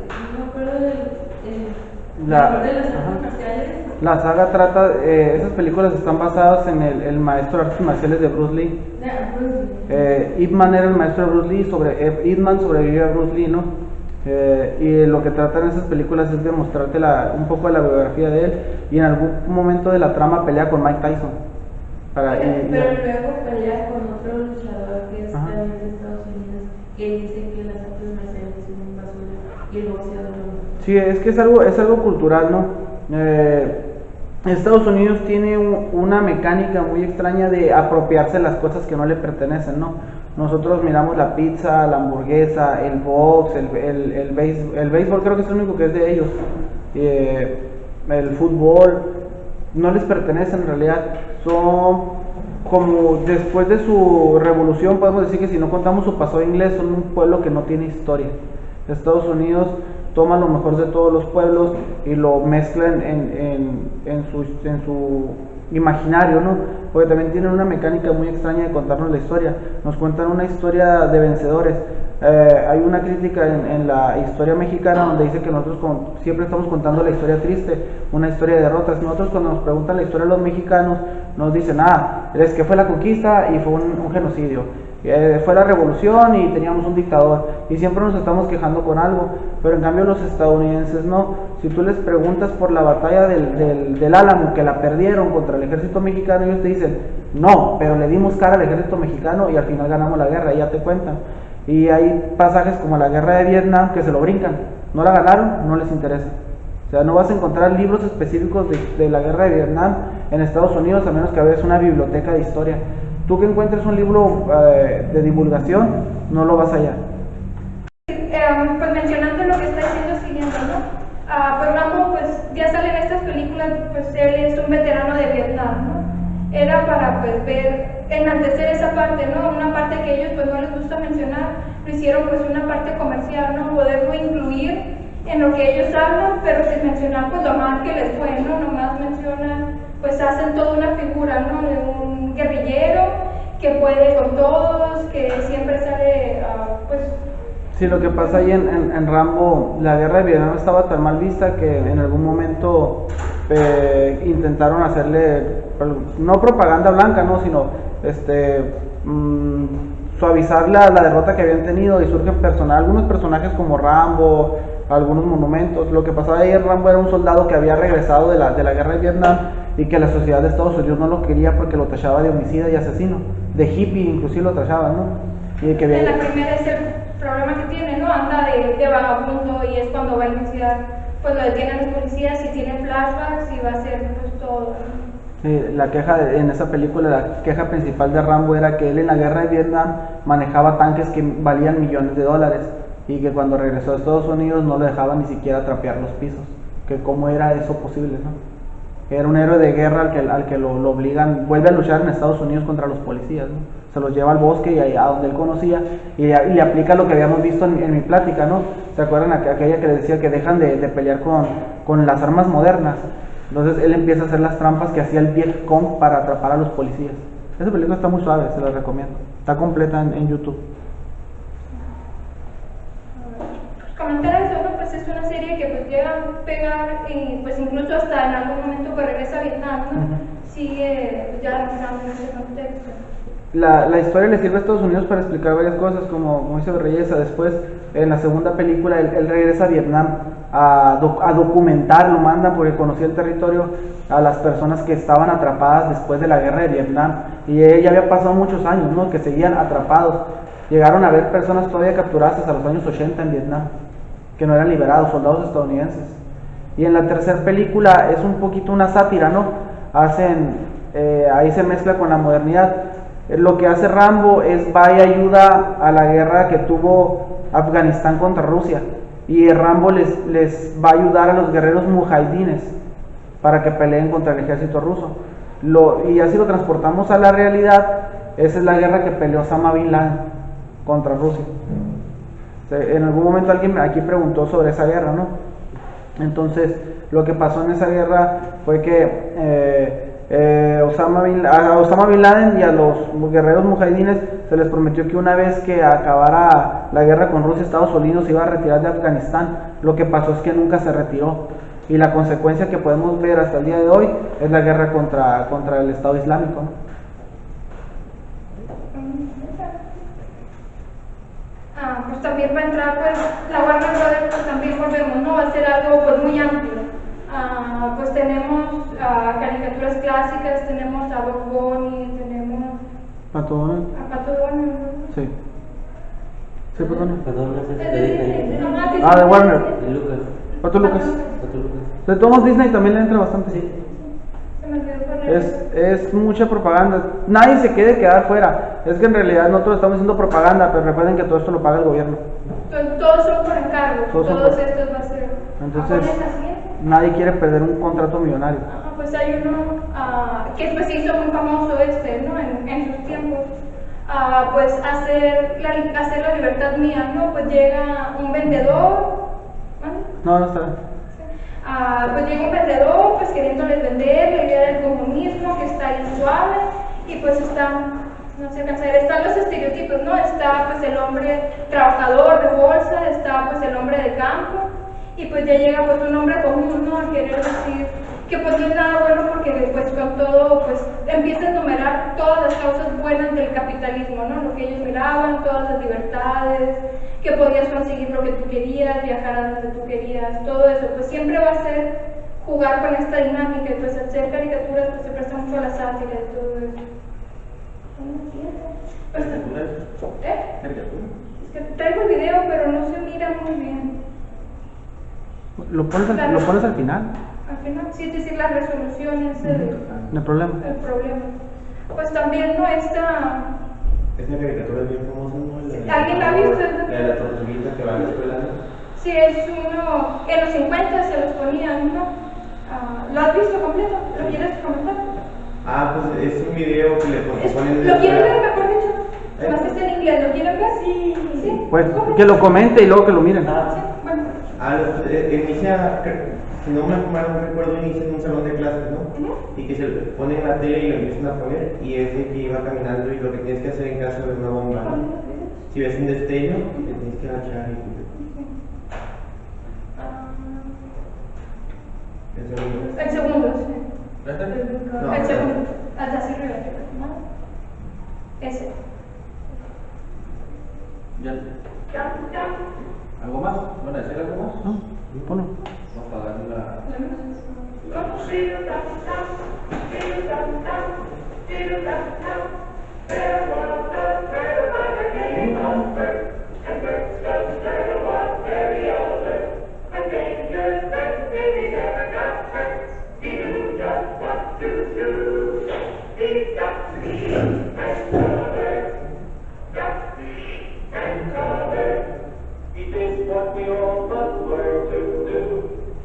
no me acuerdo de las artes marciales. La saga trata, esas películas están basadas en el maestro de artes marciales de Bruce Lee. Ip Man era el maestro de Bruce Lee, Ip Man sobrevivió a Bruce Lee, ¿no? Y lo que tratan esas películas es de mostrarte un poco de la biografía de él, y en algún momento de la trama pelea con Mike Tyson. Pero luego pelea con otro luchador que es también de Estados Unidos, que dice que las artes marciales son basura y el boxeo no. Sí, es que es algo cultural, ¿no? Estados Unidos tiene una mecánica muy extraña de apropiarse las cosas que no le pertenecen, ¿no? Nosotros miramos la pizza, la hamburguesa, el box, el béisbol creo que es lo único que es de ellos. El fútbol no les pertenece en realidad. Son como después de su revolución, podemos decir que si no contamos su pasado inglés, son un pueblo que no tiene historia. Estados Unidos toma lo mejor de todos los pueblos y lo mezcla en su imaginario, ¿no? Porque también tienen una mecánica muy extraña de contarnos la historia. Nos cuentan una historia de vencedores. Hay una crítica en la historia mexicana donde dice que nosotros siempre estamos contando la historia triste, una historia de derrotas. Nosotros cuando nos preguntan la historia de los mexicanos, nos dicen, es que fue la conquista y fue un genocidio. Fue la revolución y teníamos un dictador, y siempre nos estamos quejando con algo. Pero en cambio los estadounidenses no. Si tú les preguntas por la batalla del Álamo, que la perdieron contra el ejército mexicano, ellos te dicen, no, pero le dimos cara al ejército mexicano y al final ganamos la guerra, y ya te cuentan. Y hay pasajes como la guerra de Vietnam que se lo brincan, no la ganaron, no les interesa. O sea, no vas a encontrar libros específicos de la guerra de Vietnam en Estados Unidos, a menos que veas una biblioteca de historia. Tú que encuentres un libro de divulgación, no lo vas allá. Pues mencionando lo que está diciendo siguiente, ¿no? Pues Rambo, pues ya salen estas películas pues él es un veterano de Vietnam, ¿no? Era para pues ver, enaltecer esa parte, ¿no? Una parte que a ellos pues no les gusta mencionar, lo hicieron pues una parte comercial, ¿no? Poderlo incluir en lo que ellos hablan, pero sin mencionar pues lo mal que les fue, ¿no? Nomás mencionan, pues hacen toda una figura, ¿no? De un guerrillero que puede con todos, que siempre sale, pues... Sí, lo que pasa ahí en Rambo, la guerra de Vietnam estaba tan mal vista que en algún momento intentaron hacerle, no propaganda blanca, ¿no? Sino suavizar la derrota que habían tenido, y surgen algunos personajes como Rambo, algunos monumentos. Lo que pasaba ahí en Rambo era un soldado que había regresado de la guerra de Vietnam y que la sociedad de Estados Unidos no lo quería porque lo tachaba de homicida y asesino, de hippie inclusive lo tachaban, ¿no? Y que en la primera es el problema que tiene, ¿no? Anda de vagabundo, y es cuando va a iniciar, pues lo detienen los policías y tiene flashbacks y va a hacer pues todo, ¿no? Sí, la queja en esa película, la queja principal de Rambo era que él en la guerra de Vietnam manejaba tanques que valían millones de dólares, y que cuando regresó a Estados Unidos no lo dejaban ni siquiera trapear los pisos, que cómo era eso posible, ¿no? Era un héroe de guerra al que lo obligan, vuelve a luchar en Estados Unidos contra los policías, ¿no? Se los lleva al bosque y a donde él conocía, y le aplica lo que habíamos visto en mi plática, ¿no? ¿Se acuerdan aquella que le decía que dejan de pelear con las armas modernas? Entonces él empieza a hacer las trampas que hacía el Viet Cong para atrapar a los policías. Esa película está muy suave, se la recomiendo. Está completa en YouTube. Comentar eso, ¿no? Pues es una serie que pues llega a pegar y pues incluso hasta en algún momento que regresa a Vietnam, ¿no? Sigue pues, ya realizando en ese contexto. La historia le sirve a Estados Unidos para explicar varias cosas, como dice Reyesa. Después, en la segunda película, él regresa a Vietnam a documentar, lo mandan porque conocía el territorio, a las personas que estaban atrapadas después de la guerra de Vietnam, y ya había pasado muchos años, ¿no? Que seguían atrapados. Llegaron a ver personas todavía capturadas hasta los años 80 en Vietnam, que no eran liberados, soldados estadounidenses. Y en la tercera película es un poquito una sátira, ¿no? Ahí se mezcla con la modernidad. Lo que hace Rambo es va y ayuda a la guerra que tuvo Afganistán contra Rusia, y Rambo les va a ayudar a los guerreros mujahidines para que peleen contra el ejército ruso. Y así lo transportamos a la realidad. Esa es la guerra que peleó Osama Bin Laden contra Rusia. En algún momento alguien aquí preguntó sobre esa guerra, ¿no? Entonces, lo que pasó en esa guerra fue que a Osama Bin Laden y a los guerreros mujahidines se les prometió que una vez que acabara la guerra con Rusia, Estados Unidos se iba a retirar de Afganistán. Lo que pasó es que nunca se retiró, y la consecuencia que podemos ver hasta el día de hoy es la guerra contra el Estado Islámico, ¿no? Pues también va a entrar, pues, la Warner Brothers, pues también volvemos, ¿no? Va a ser algo, pues, muy amplio. Pues tenemos caricaturas clásicas, tenemos a Bugs Bunny, tenemos... ¿Pato Donald? A Pato Donald, ¿no? Sí. ¿Sí, Pato Donald? Perdón, no sé si Es te de dicen. Disney. De Warner. De Lucas. Pato Lucas. Pato Lucas. De todos Disney también le entra bastante. Sí. Se me olvidó poner. Es mucha propaganda. Nadie se quiere quedar fuera. Es que en realidad nosotros estamos haciendo propaganda, pero recuerden que todo esto lo paga el gobierno. Todos son por encargo, Todos son todos por- estos va a ser. Entonces- ¿Pones la siguiente? Nadie quiere perder un contrato millonario. Pues hay uno que pues se hizo muy famoso ¿no? En sus tiempos. Pues hacer la libertad mía, ¿no? Pues llega un vendedor, ¿vale? No está bien. Pues llega un vendedor, pues queriéndoles vender la idea del comunismo, que está ahí suave, y pues no sé qué hacer, están los estereotipos, ¿no? Está pues el hombre trabajador de bolsa, está pues el hombre de campo, y pues ya llega pues un hombre común, ¿no? A querer decir que pues no es nada bueno, porque pues con todo pues empieza a enumerar todas las causas buenas del capitalismo, ¿no? Lo que ellos miraban, todas las libertades, que podías conseguir lo que tú querías, viajar a donde tú querías, todo eso, pues siempre va a ser jugar con esta dinámica, y pues al ser caricaturas pues se presta mucho a la sátira y todo eso. Pues, es que traigo el video, pero no se mira muy bien. Lo pones al final. Al final, sí, es decir, las resoluciones, No hay problema. el problema. Pues también no está... Esta caricatura es bien famosa, ¿no? ¿Alguien la ha visto? La de la tortuguita que va a la escuela, ¿no? Sí, es uno, en los 50 se los ponían, ¿no? ¿Lo has visto completo? ¿Lo quieres comentar? Ah, pues es un video que le ponen. ¿Lo quieren ver, mejor dicho? Además está en inglés, ¿lo quieren ver? Sí. ¿Sí? Pues que lo comente y luego que lo miren. Sí, bueno. Inicia, si no me recuerdo, inicia en un salón de clases, ¿no? Y que se ponen en la tele y lo empiezan a poner, y es de que iba caminando y lo que tienes que hacer en caso de una bomba, ¿no? Si ves un destello, te tienes que agachar y... El segundo, sí. No, El segundo. Hasta así arriba. Ese. Ya. ¿Algo más? ¿Van a decir algo más? No, ponlo. Vamos a darle la... It is what we all must learn to do.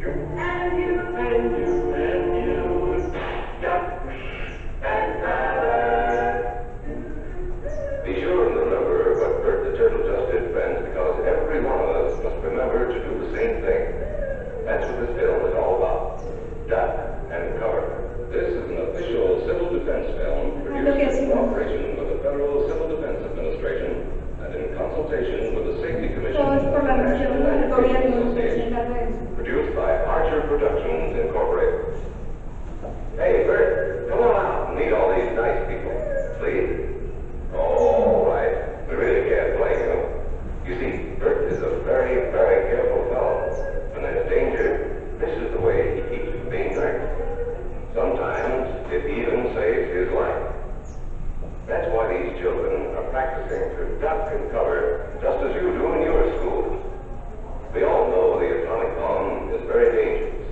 And you, and you, and you. Just and color. Be sure and remember what Bert the Turtle just did, friends, because every one of us must remember to do the same thing. That's what this film is all about. Duck and cover. This is an official civil defense film produced in cooperation with the Federal Civil Defense Administration and in consultation with the Safety Commission Todo es por la of the misión National del gobierno Education que se Association, encarga de eso. produced by Archer Productions Incorporated. Hey, Bert, come on out and meet all these nice people, please. All right, we really can't blame you. You see, Bert is a very, very careful fellow. When there's danger, this is the way he keeps from being hurt. Sometimes it even saves his life. That's why these children are practicing to duck and cover just as you do in your schools. We all know the atomic bomb is very dangerous.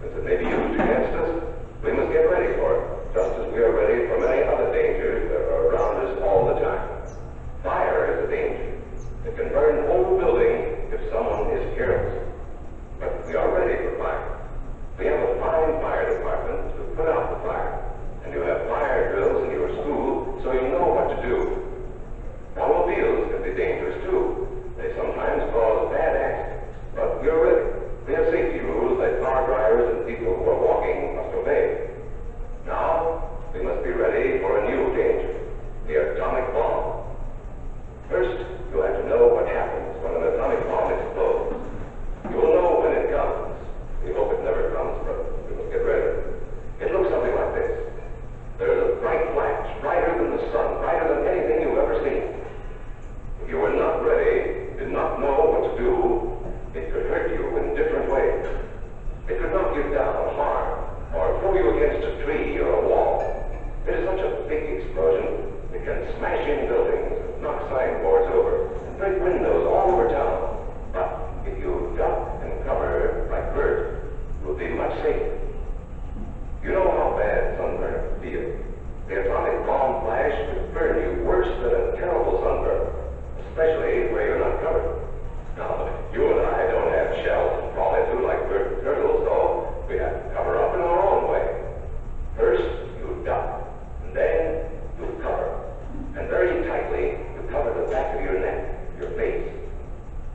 Since it may be used against us, we must get ready for it, just as we are ready for many other dangers that are around us all the time. Fire is a danger. It can burn whole buildings if someone is careless. But we are ready for fire. We have a fine fire department to put out the fire. And you have fire drills in your school so you know what to do. Automobiles can be dangerous too. They sometimes cause bad accidents. But we're ready. We have safety rules that car drivers and people who are walking must obey. Now, we must be ready for a new danger, the atomic bomb. First, you have to know what happens when an atomic bomb explodes. You will know when it comes. We hope it never comes, but we must get ready. It looks something like this. There's a bright flash, brighter than the sun, brighter than anything you've ever seen. If you were not ready, did not know what to do, it could hurt you in different ways. It could knock you down hard, or throw you against a tree or a wall. It is such a big explosion, it can smash in buildings, knock signboards over, and break windows all over town. But if you duck and cover like Bert, you'll be much safer. You know how bad sunburn feels. The atomic bomb flash could burn you worse than a terrible sunburn, especially where you're not covered. Now, you and I don't have shells to crawl into like Bert the Turtle, so we have to cover up in our own way. First, you duck, and then you cover. And very tightly, you cover the back of your neck, your face.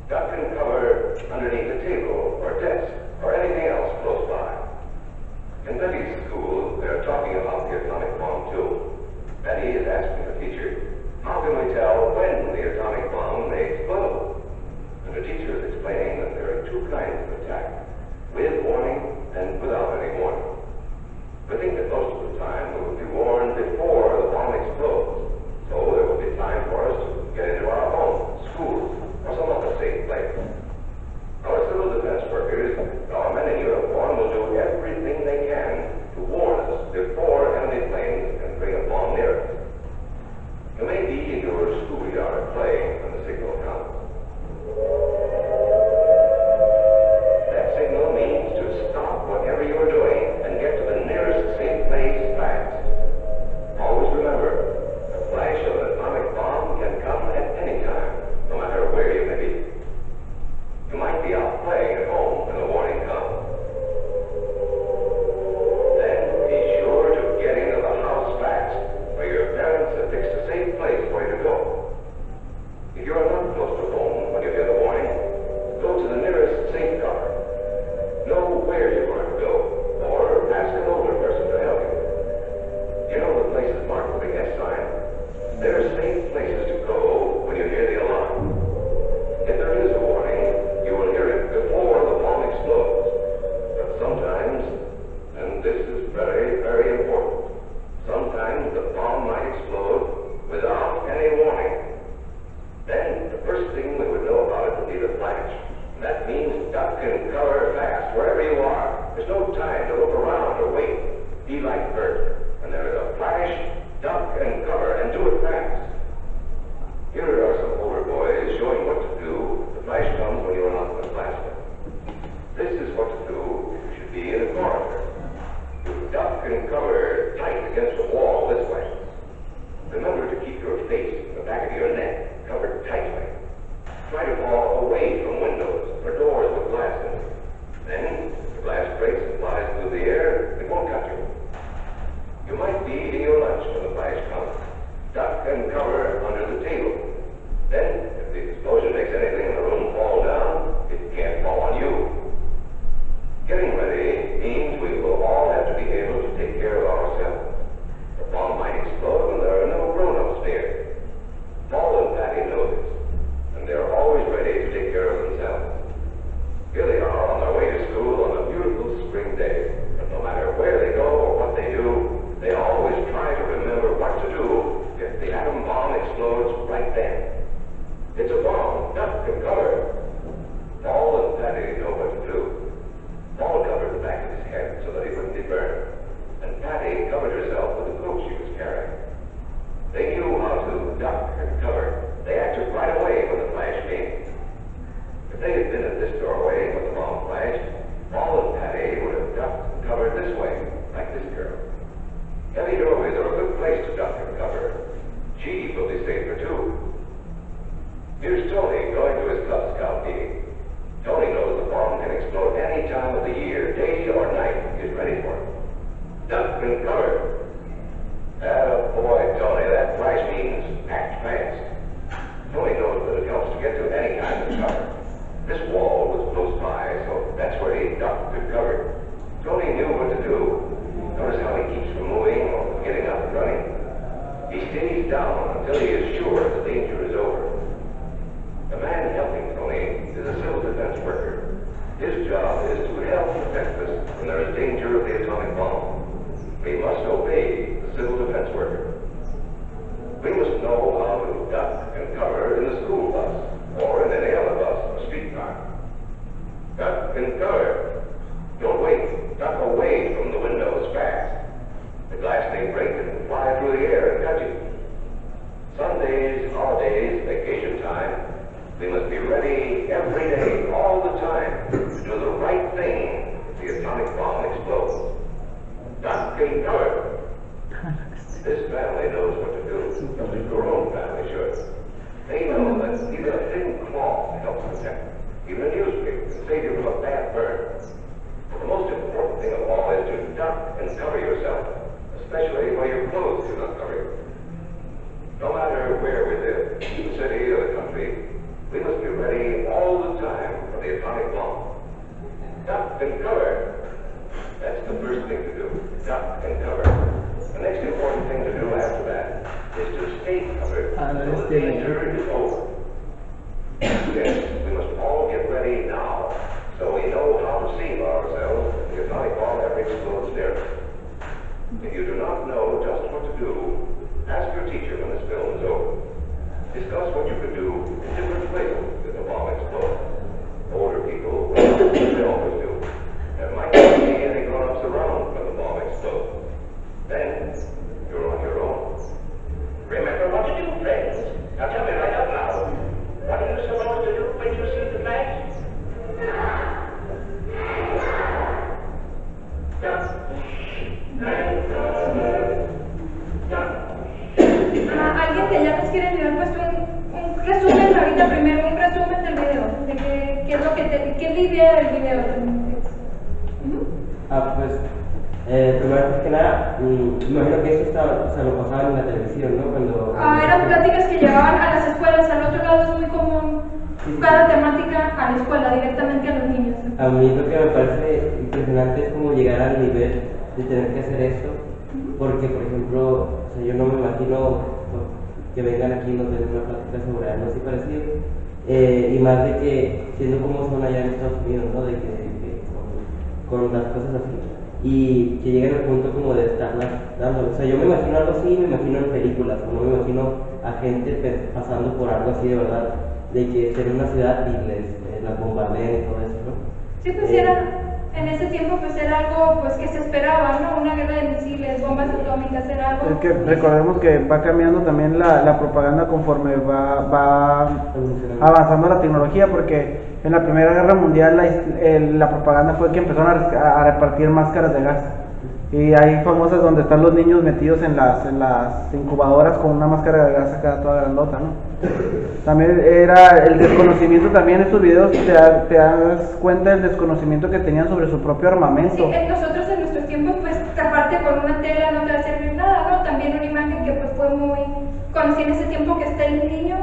Duck and cover underneath a table or desk or anything else close by. In Betty's school, they're talking about the atomic bomb too. Betty is asking the teacher, how can we tell when the atomic bomb may explode? And the teacher is explaining that there are two kinds of attack, with warning and without any warning. to look around or wait. Be like Bert. When there is a flash, duck and cover and do it fast. Here are some older boys showing what to do if the flash comes when you are not in the classroom. This is what to do if you should be in a corridor. You duck and cover tight against the wall this way. Remember to keep your face and the back of your neck covered tightly. Try to fall away from windows or doors with glass in them. Then, if the glass breaks and flies through the air, it won't cut you. You might be eating your lunch when the flash comes. Duck and cover under the table. Then, if the explosion makes anything in the room fall down, it can't fall on you. Getting ready means we will all have to be able to take care of ourselves. The bomb might explode when there are no grown-ups near. Paul and Patty know this, and they're always ready to take care of themselves. Here they are on their way to school on a beautiful spring day, but no matter where they go or what they do, they always try to remember what to do if the atom bomb explodes right then. It's a bomb, duck and cover. Paul and Patty know what to do. Paul covered the back of his head so that he wouldn't be burned, and Patty covered herself with the coat she was carrying. They knew how to duck and cover. They acted right away when the flash came. If they had been at this doorway when the bomb flashed, Paul and Patty would have ducked and covered this way, like this girl. Heavy doorways are a good place to duck and cover. She will be safer too. Here's Tony going to his Cub Scout meeting. Tony knows the bomb can explode any time of the year, day or night. He's ready for it. Duck and cover. Boy, Tony, that flash means act fast. Tony knows that it helps to get to any kind of cover. This wall was close by, so that's where he ducked and covered. Tony knew what to do. Notice how he keeps from moving or getting up and running. He stays down until he is sure the danger is over. The man helping Tony is a civil defense worker. His job is to help protect us when there is danger of the atomic bomb. We must obey the civil defense worker. We must know how to duck and cover in the school bus or in any other bus or streetcar. Duck and cover. Don't wait. Duck away from the windows fast. The glass may break and fly through the air and cut you. Sundays, holidays, vacation time, we must be ready every day, all the time, to do the right thing if the atomic bomb explodes. Duck and cover. This family knows what to do. Your own family should. They know that even a thin cloth helps protect them. Even a newspaper can save you from a bad burn. The most important thing of all is to duck and cover yourself, especially where your clothes do not cover you. No matter where we live, the city or the country, we must be ready all the time for the atomic bomb. Duck and cover. That's the first thing to do. Duck and cover. The next important thing to do after that is to stay covered until the danger is over. Yes, we must all get ready now, so we know how to save ourselves if the atomic bomb ever explodes near us. If you do not know just what to do, ask your teacher when this film is over. Discuss what you could do in different places if the bomb explodes. Older people will know what they always do. There might not be any grown-ups around when the bomb explodes. Then, you're on your own. Remember what to do, friends. Now tell me right out loud. What are you supposed to do when you see the flash? Alguien que ya nos quiere ayudar, pues un resumen ahorita primero, un resumen del video, de qué es lo que qué es la idea del video. Primero que nada, imagino que eso se lo pasaban en la televisión, ¿no? Cuando eran pláticas que llevaban a las escuelas. Al otro lado es muy común cada temática a la escuela, directamente a los niños. A mí lo que me parece impresionante es como llegar al nivel de tener que hacer esto, porque por ejemplo, o sea, yo no me imagino que vengan aquí y nos den una plática sobre algo así parecido, y más de que siendo como son allá en Estados Unidos, ¿no? De que con las cosas así, y que lleguen al punto como de estarlas dando. O sea, yo me imagino algo así, me imagino en películas, o no me imagino a gente pasando por algo así de verdad, de que estén en una ciudad y las bombardeen y todo eso, ¿no? Sí, pues era En ese tiempo pues era algo pues que se esperaba, ¿no? Una guerra de misiles, bombas atómicas, era algo... Es que recordemos que va cambiando también la propaganda conforme va avanzando la tecnología, porque en la Primera Guerra Mundial la propaganda fue que empezaron a repartir máscaras de gas. Y hay famosas donde están los niños metidos en las incubadoras con una máscara de gas acá toda grandota, ¿no? También era el desconocimiento, también estos videos te das cuenta del desconocimiento que tenían sobre su propio armamento. Sí, nosotros en nuestros tiempos, pues aparte con una tela no te va a servir nada, ¿no? También una imagen que pues fue muy conocida en ese tiempo, que está el niño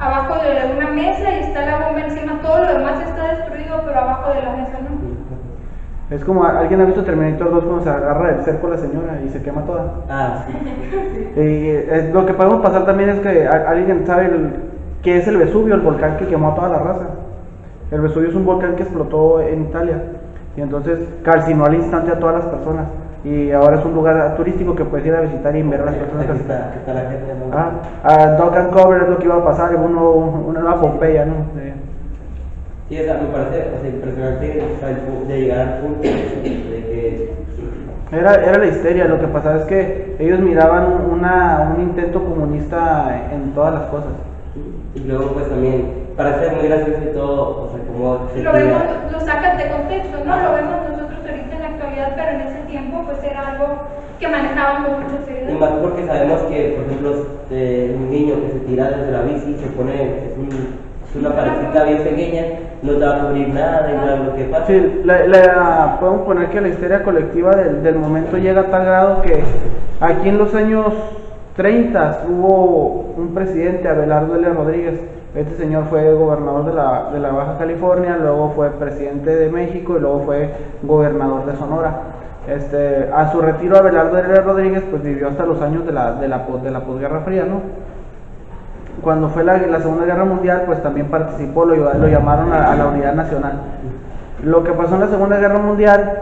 abajo de una mesa y está la bomba encima, todo lo demás está destruido, pero abajo de la mesa, ¿no? Es como, ¿alguien ha visto Terminator 2 cuando se agarra del cerco la señora y se quema toda? Ah, sí. Y lo que podemos pasar también es que alguien sabe qué es el Vesubio, el volcán que quemó a toda la raza. El Vesubio es un volcán que explotó en Italia y entonces calcinó al instante a todas las personas. Y ahora es un lugar turístico que puedes ir a visitar y ver a las personas. Aquí está la gente, ¿no? Dog and Cover es lo que iba a pasar, una Pompeya, ¿no? Sí, o sea, me parece impresionante, o sea, de llegar al punto de que... Era la histeria, lo que pasaba es que ellos miraban un intento comunista en todas las cosas. Y luego pues también, parece muy gracioso y todo, o sea, como... Lo vemos, lo sacan de contexto, ¿no? Lo vemos nosotros ahorita en la actualidad, pero en ese tiempo pues era algo que manejaban con mucha seriedad. Y más porque sabemos que, por ejemplo, un niño que se tira desde la bici, se pone, es una parecita bien pequeña, no te va a cubrir nada de lo que pasa. Sí, podemos poner que la histeria colectiva del momento llega a tal grado que aquí en los años 30 hubo un presidente, Abelardo L. Rodríguez. Este señor fue gobernador de la Baja California, luego fue presidente de México y luego fue gobernador de Sonora. A su retiro, Abelardo L. Rodríguez pues vivió hasta los años de la posguerra fría, ¿no? Cuando fue la Segunda Guerra Mundial, pues también participó, lo llamaron a la Unidad Nacional. Lo que pasó en la Segunda Guerra Mundial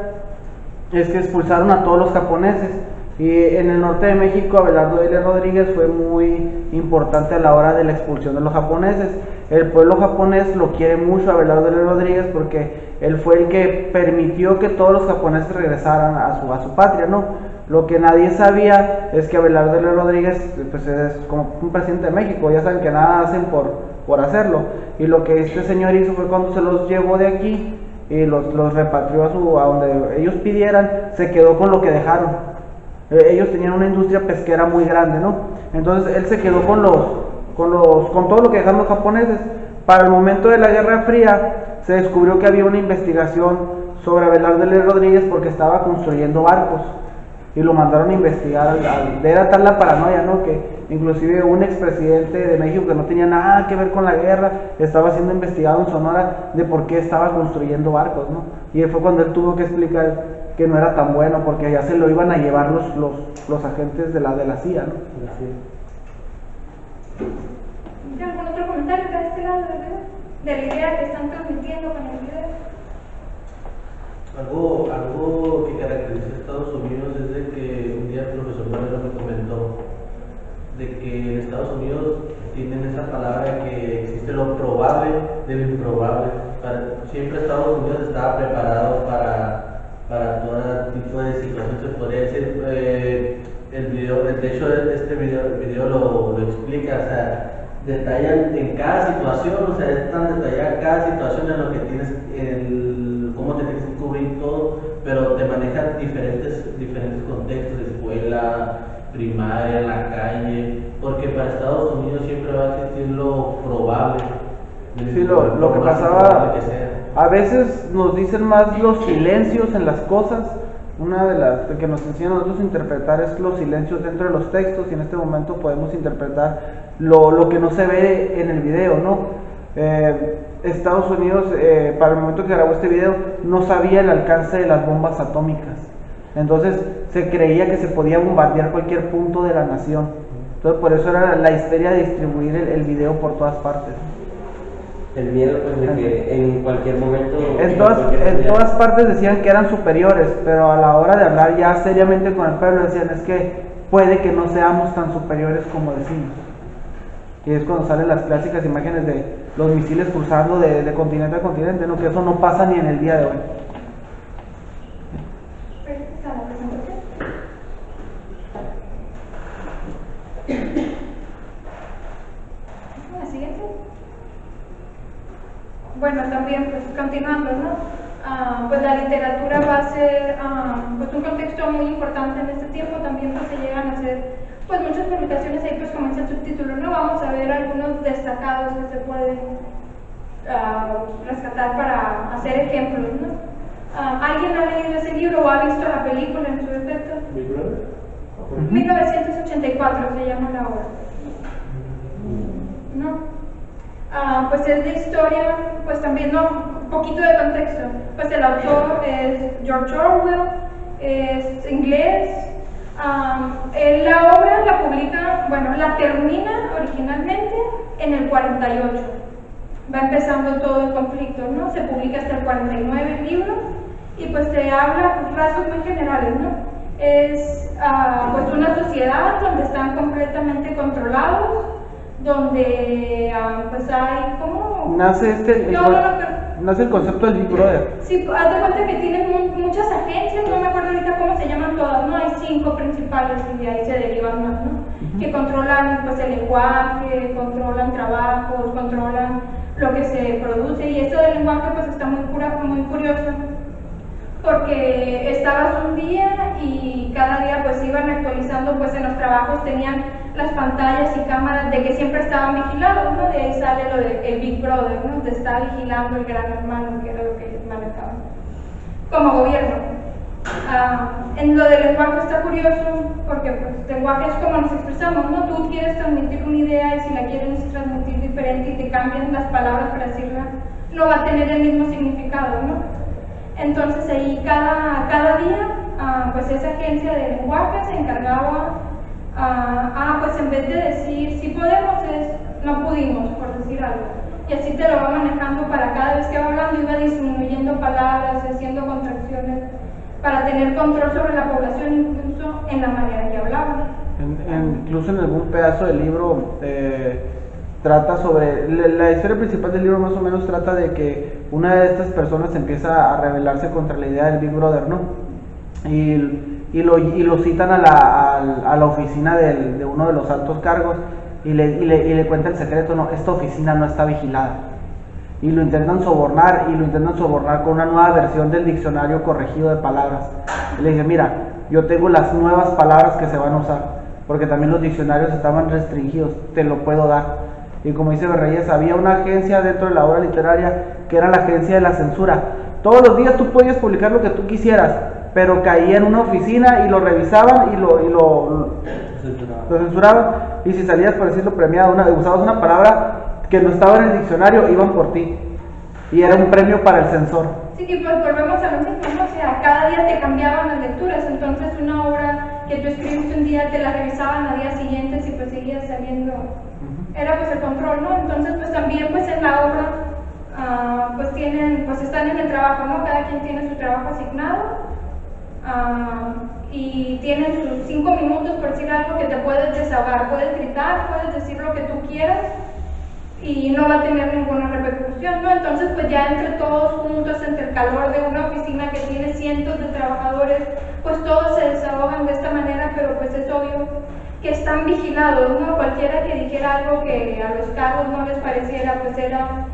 es que expulsaron a todos los japoneses. Y en el norte de México, Abelardo L. Rodríguez fue muy importante a la hora de la expulsión de los japoneses. El pueblo japonés lo quiere mucho a Abelardo L. Rodríguez porque él fue el que permitió que todos los japoneses regresaran a su patria, ¿no? Lo que nadie sabía es que Abelardo L. Rodríguez pues, es como un presidente de México, ya saben que nada hacen por hacerlo. Y lo que este señor hizo fue cuando se los llevó de aquí y los repatrió a donde ellos pidieran, se quedó con lo que dejaron. Ellos tenían una industria pesquera muy grande, ¿no? Entonces él se quedó con todo lo que dejaron los japoneses. Para el momento de la Guerra Fría se descubrió que había una investigación sobre Abelardo L. Rodríguez porque estaba construyendo barcos y lo mandaron a investigar. Era tal la paranoia, ¿no? Que inclusive un expresidente de México que no tenía nada que ver con la guerra estaba siendo investigado en Sonora de por qué estaba construyendo barcos, ¿no? Y fue cuando él tuvo que explicar que no era tan bueno porque ya se lo iban a llevar los agentes de la CIA, ¿no? ¿Algún otro comentario de este lado de la idea que están transmitiendo con el video? Algo que caracteriza a Estados Unidos es de que un día el profesor Valero me comentó de que en Estados Unidos tienen esa palabra que existe lo probable de lo improbable. Siempre Estados Unidos estaba preparado para todo tipo de situación, se podría decir. El video, de hecho este video lo explica, o sea, detallan en cada situación, o sea, es tan detallada cada situación en lo que tienes, cómo te tienes que cubrir todo, pero te manejan diferentes contextos, de escuela, primaria, en la calle, porque para Estados Unidos siempre va a existir lo probable. Sí, lo que pasaba, a veces nos dicen más los silencios en las cosas. Una de las que nos enseñan a nosotros a interpretar es los silencios dentro de los textos, y en este momento podemos interpretar lo que no se ve en el video, ¿no? Estados Unidos, para el momento que grabó este video, no sabía el alcance de las bombas atómicas. Entonces se creía que se podía bombardear cualquier punto de la nación. Entonces por eso era la histeria de distribuir el video por todas partes. El miedo pues de que en cualquier momento... En todas partes decían que eran superiores, pero a la hora de hablar ya seriamente con el pueblo decían es que puede que no seamos tan superiores como decimos. Y es cuando salen las clásicas imágenes de los misiles cruzando de continente a continente, ¿no? Que eso no pasa ni en el día de hoy. a la presentación. La siguiente. Bueno, también pues continuando, ¿no? Pues la literatura va a ser pues un contexto muy importante en este tiempo. También pues se llegan a hacer pues muchas publicaciones ahí, pues como dice el subtítulo, ¿no? Vamos a ver algunos destacados que se pueden rescatar para hacer ejemplos, ¿no? ¿Alguien ha leído ese libro o ha visto la película en su defecto? 1984 se llama la obra. ¿No? Pues es de historia, pues también no, un poquito de contexto. Pues el autor es George Orwell, es inglés. La obra la publica, bueno, la termina originalmente en el 48. Va empezando todo el conflicto, ¿no? Se publica hasta el 49 el libro y pues se habla rasgos muy generales, ¿no? Es pues una sociedad donde están completamente controlados, donde pues hay como... Nace nace el concepto del Big Brother. Sí, haz de cuenta que tienen muchas agencias, no me acuerdo ahorita cómo se llaman todas, ¿no? Hay 5 principales y de ahí se derivan más, ¿no? Que controlan pues el lenguaje, controlan trabajos, controlan lo que se produce, y eso del lenguaje pues está muy curioso, porque estabas un día y cada día pues iban actualizando, pues en los trabajos tenían las pantallas y cámaras de que siempre estaban vigilados, ¿no? De ahí sale lo del Big Brother, ¿no? Te está vigilando el gran hermano, que era lo que ellos manejaban como gobierno. En lo del lenguaje está curioso, porque pues lenguaje es como nos expresamos, ¿no? Tú quieres transmitir una idea y si la quieres transmitir diferente y te cambian las palabras para decirla, no va a tener el mismo significado, ¿no? Entonces ahí cada día, pues esa agencia de lenguaje se encargaba, pues en vez de decir si podemos es no pudimos, por decir algo. Y así te lo va manejando para cada vez que va hablando, iba disminuyendo palabras, haciendo contracciones, para tener control sobre la población, incluso en la manera que hablaba. Incluso en algún pedazo del libro trata sobre, la historia principal del libro más o menos trata de que una de estas personas empieza a rebelarse contra la idea del Big Brother, ¿no? Y lo citan a la oficina de uno de los altos cargos y le cuenta el secreto, no, esta oficina no está vigilada. Y lo intentan sobornar con una nueva versión del diccionario corregido de palabras. Y le dice, mira, yo tengo las nuevas palabras que se van a usar, porque también los diccionarios estaban restringidos, te lo puedo dar. Y como dice Berreyes, había una agencia dentro de la obra literaria que era la agencia de la censura. Todos los días tú podías publicar lo que tú quisieras, pero caía en una oficina y lo revisaban y lo censuraban. Y si salías, por decirlo, premiado, usabas una palabra que no estaba en el diccionario, iban por ti. Y era un premio para el censor. Sí, que pues volvemos a lo mismo, ¿no? O sea, cada día te cambiaban las lecturas, entonces una obra que tú escribiste un día te la revisaban al día siguiente si pues seguías saliendo. Era pues el control, ¿no? Entonces pues también pues en la obra pues están en el trabajo, ¿no? Cada quien tiene su trabajo asignado y tienen sus 5 minutos por decir algo que te puedes desahogar, puedes gritar, puedes decir lo que tú quieras y no va a tener ninguna repercusión, ¿no? Entonces pues ya entre todos juntos, entre el calor de una oficina que tiene cientos de trabajadores, pues todos se desahogan de esta manera, pero pues es obvio que están vigilados, ¿no? Cualquiera que dijera algo que a los cargos no les pareciera, pues eran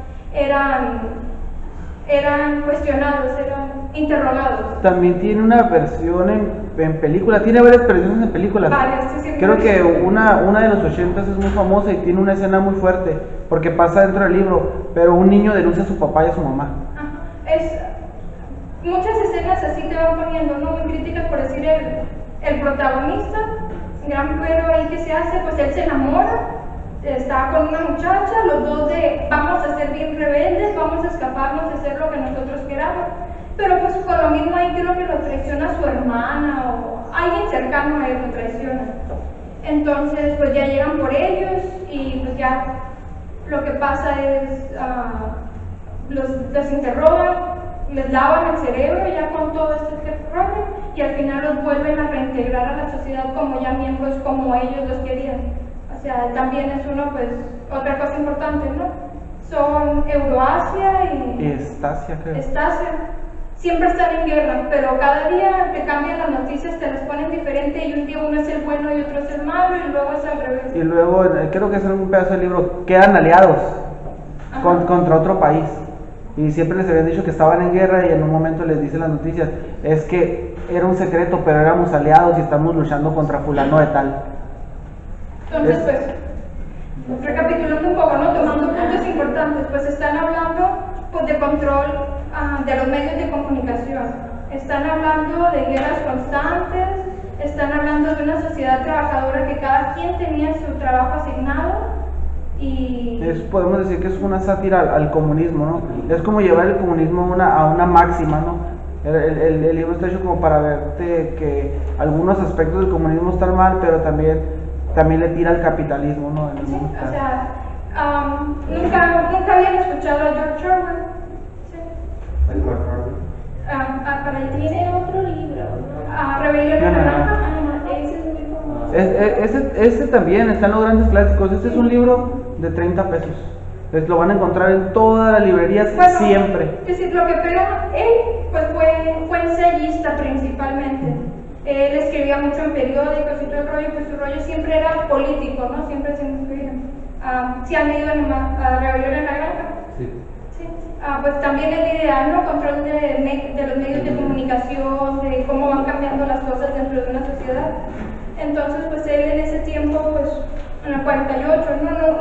cuestionados, eran interrogados. También tiene una versión en película, tiene varias versiones en películas. Sí, creo que una de los 80 es muy famosa y tiene una escena muy fuerte, porque pasa dentro del libro, pero un niño denuncia a su papá y a su mamá. Muchas escenas así te van poniendo, ¿no? Muy críticas, por decir el protagonista, gran pero ahí que se hace, pues él se enamora, está con una muchacha, los dos vamos a ser bien rebeldes, vamos a escaparnos de hacer lo que nosotros queramos, pero pues por lo mismo ahí creo que lo traiciona su hermana o alguien cercano a él lo traiciona. Entonces pues ya llegan por ellos y pues ya lo que pasa es los interrogan, les lavan el cerebro ya con todo este rollo y al final los vuelven a reintegrar a la sociedad como ya miembros como ellos los querían. O sea, también es pues otra cosa importante, ¿no? Son Euroasia y Estasia, creo. Estasia, siempre están en guerra, pero cada día que cambian las noticias te las ponen diferente y un día uno es el bueno y otro es el malo y luego es al revés. Y luego, creo que es en un pedazo del libro, quedan aliados contra otro país. Y siempre les habían dicho que estaban en guerra y en un momento les dicen las noticias, es que era un secreto, pero éramos aliados y estamos luchando contra fulano de tal. Entonces, pues, recapitulando un poco, ¿no? Tomando puntos importantes, pues están hablando pues, de control de los medios de comunicación, están hablando de guerras constantes, están hablando de una sociedad trabajadora que cada quien tenía su trabajo asignado y... podemos decir que es una sátira al comunismo, ¿no? Es como llevar el comunismo a una máxima, ¿no? El libro está hecho como para verte que algunos aspectos del comunismo están mal, pero también le tira al capitalismo, ¿no? Sí, o sea, nunca habían escuchado a George Orwell. Sí. Tiene otro libro, ¿no? Rebelión en Naranja. Ese es muy famoso. Ese también está en los grandes clásicos. Este es un libro de 30 pesos. Lo van a encontrar en todas las librerías siempre. Es decir, lo que pega, él pues fue ensayista principalmente. Él escribía mucho en periódicos y todo el rollo, pues su rollo siempre era político, ¿no? Siempre se escribía. ¿Sí han leído a Rebelión en Naranja? Sí. Pues también el ideal, ¿no? Control de los medios de comunicación, de cómo van cambiando las cosas dentro de una sociedad. Entonces, pues él en ese tiempo, pues en el 48,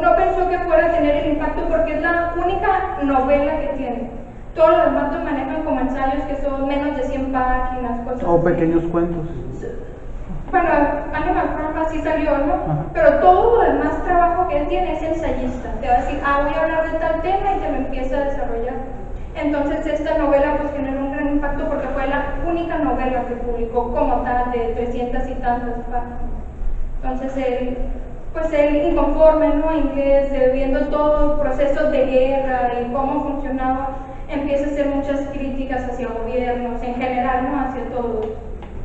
no pensó que fuera a tener el impacto porque es la única novela que tiene. Todos los demás los manejan como ensayos que son menos de 100 páginas, cosas o así. pequeños cuentos. Bueno, Animal Farm así salió, ¿no? Pero todo lo demás trabajo que él tiene es ensayista. Te va a decir, voy a hablar de tal tema y te lo empieza a desarrollar. Entonces esta novela pues generó un gran impacto porque fue la única novela que publicó como tal de 300 y tantas páginas. Entonces él inconforme, ¿no? Inglés, viendo todo procesos de guerra y cómo funcionaba, empieza a hacer muchas críticas hacia gobiernos en general, ¿no? Hacia todo.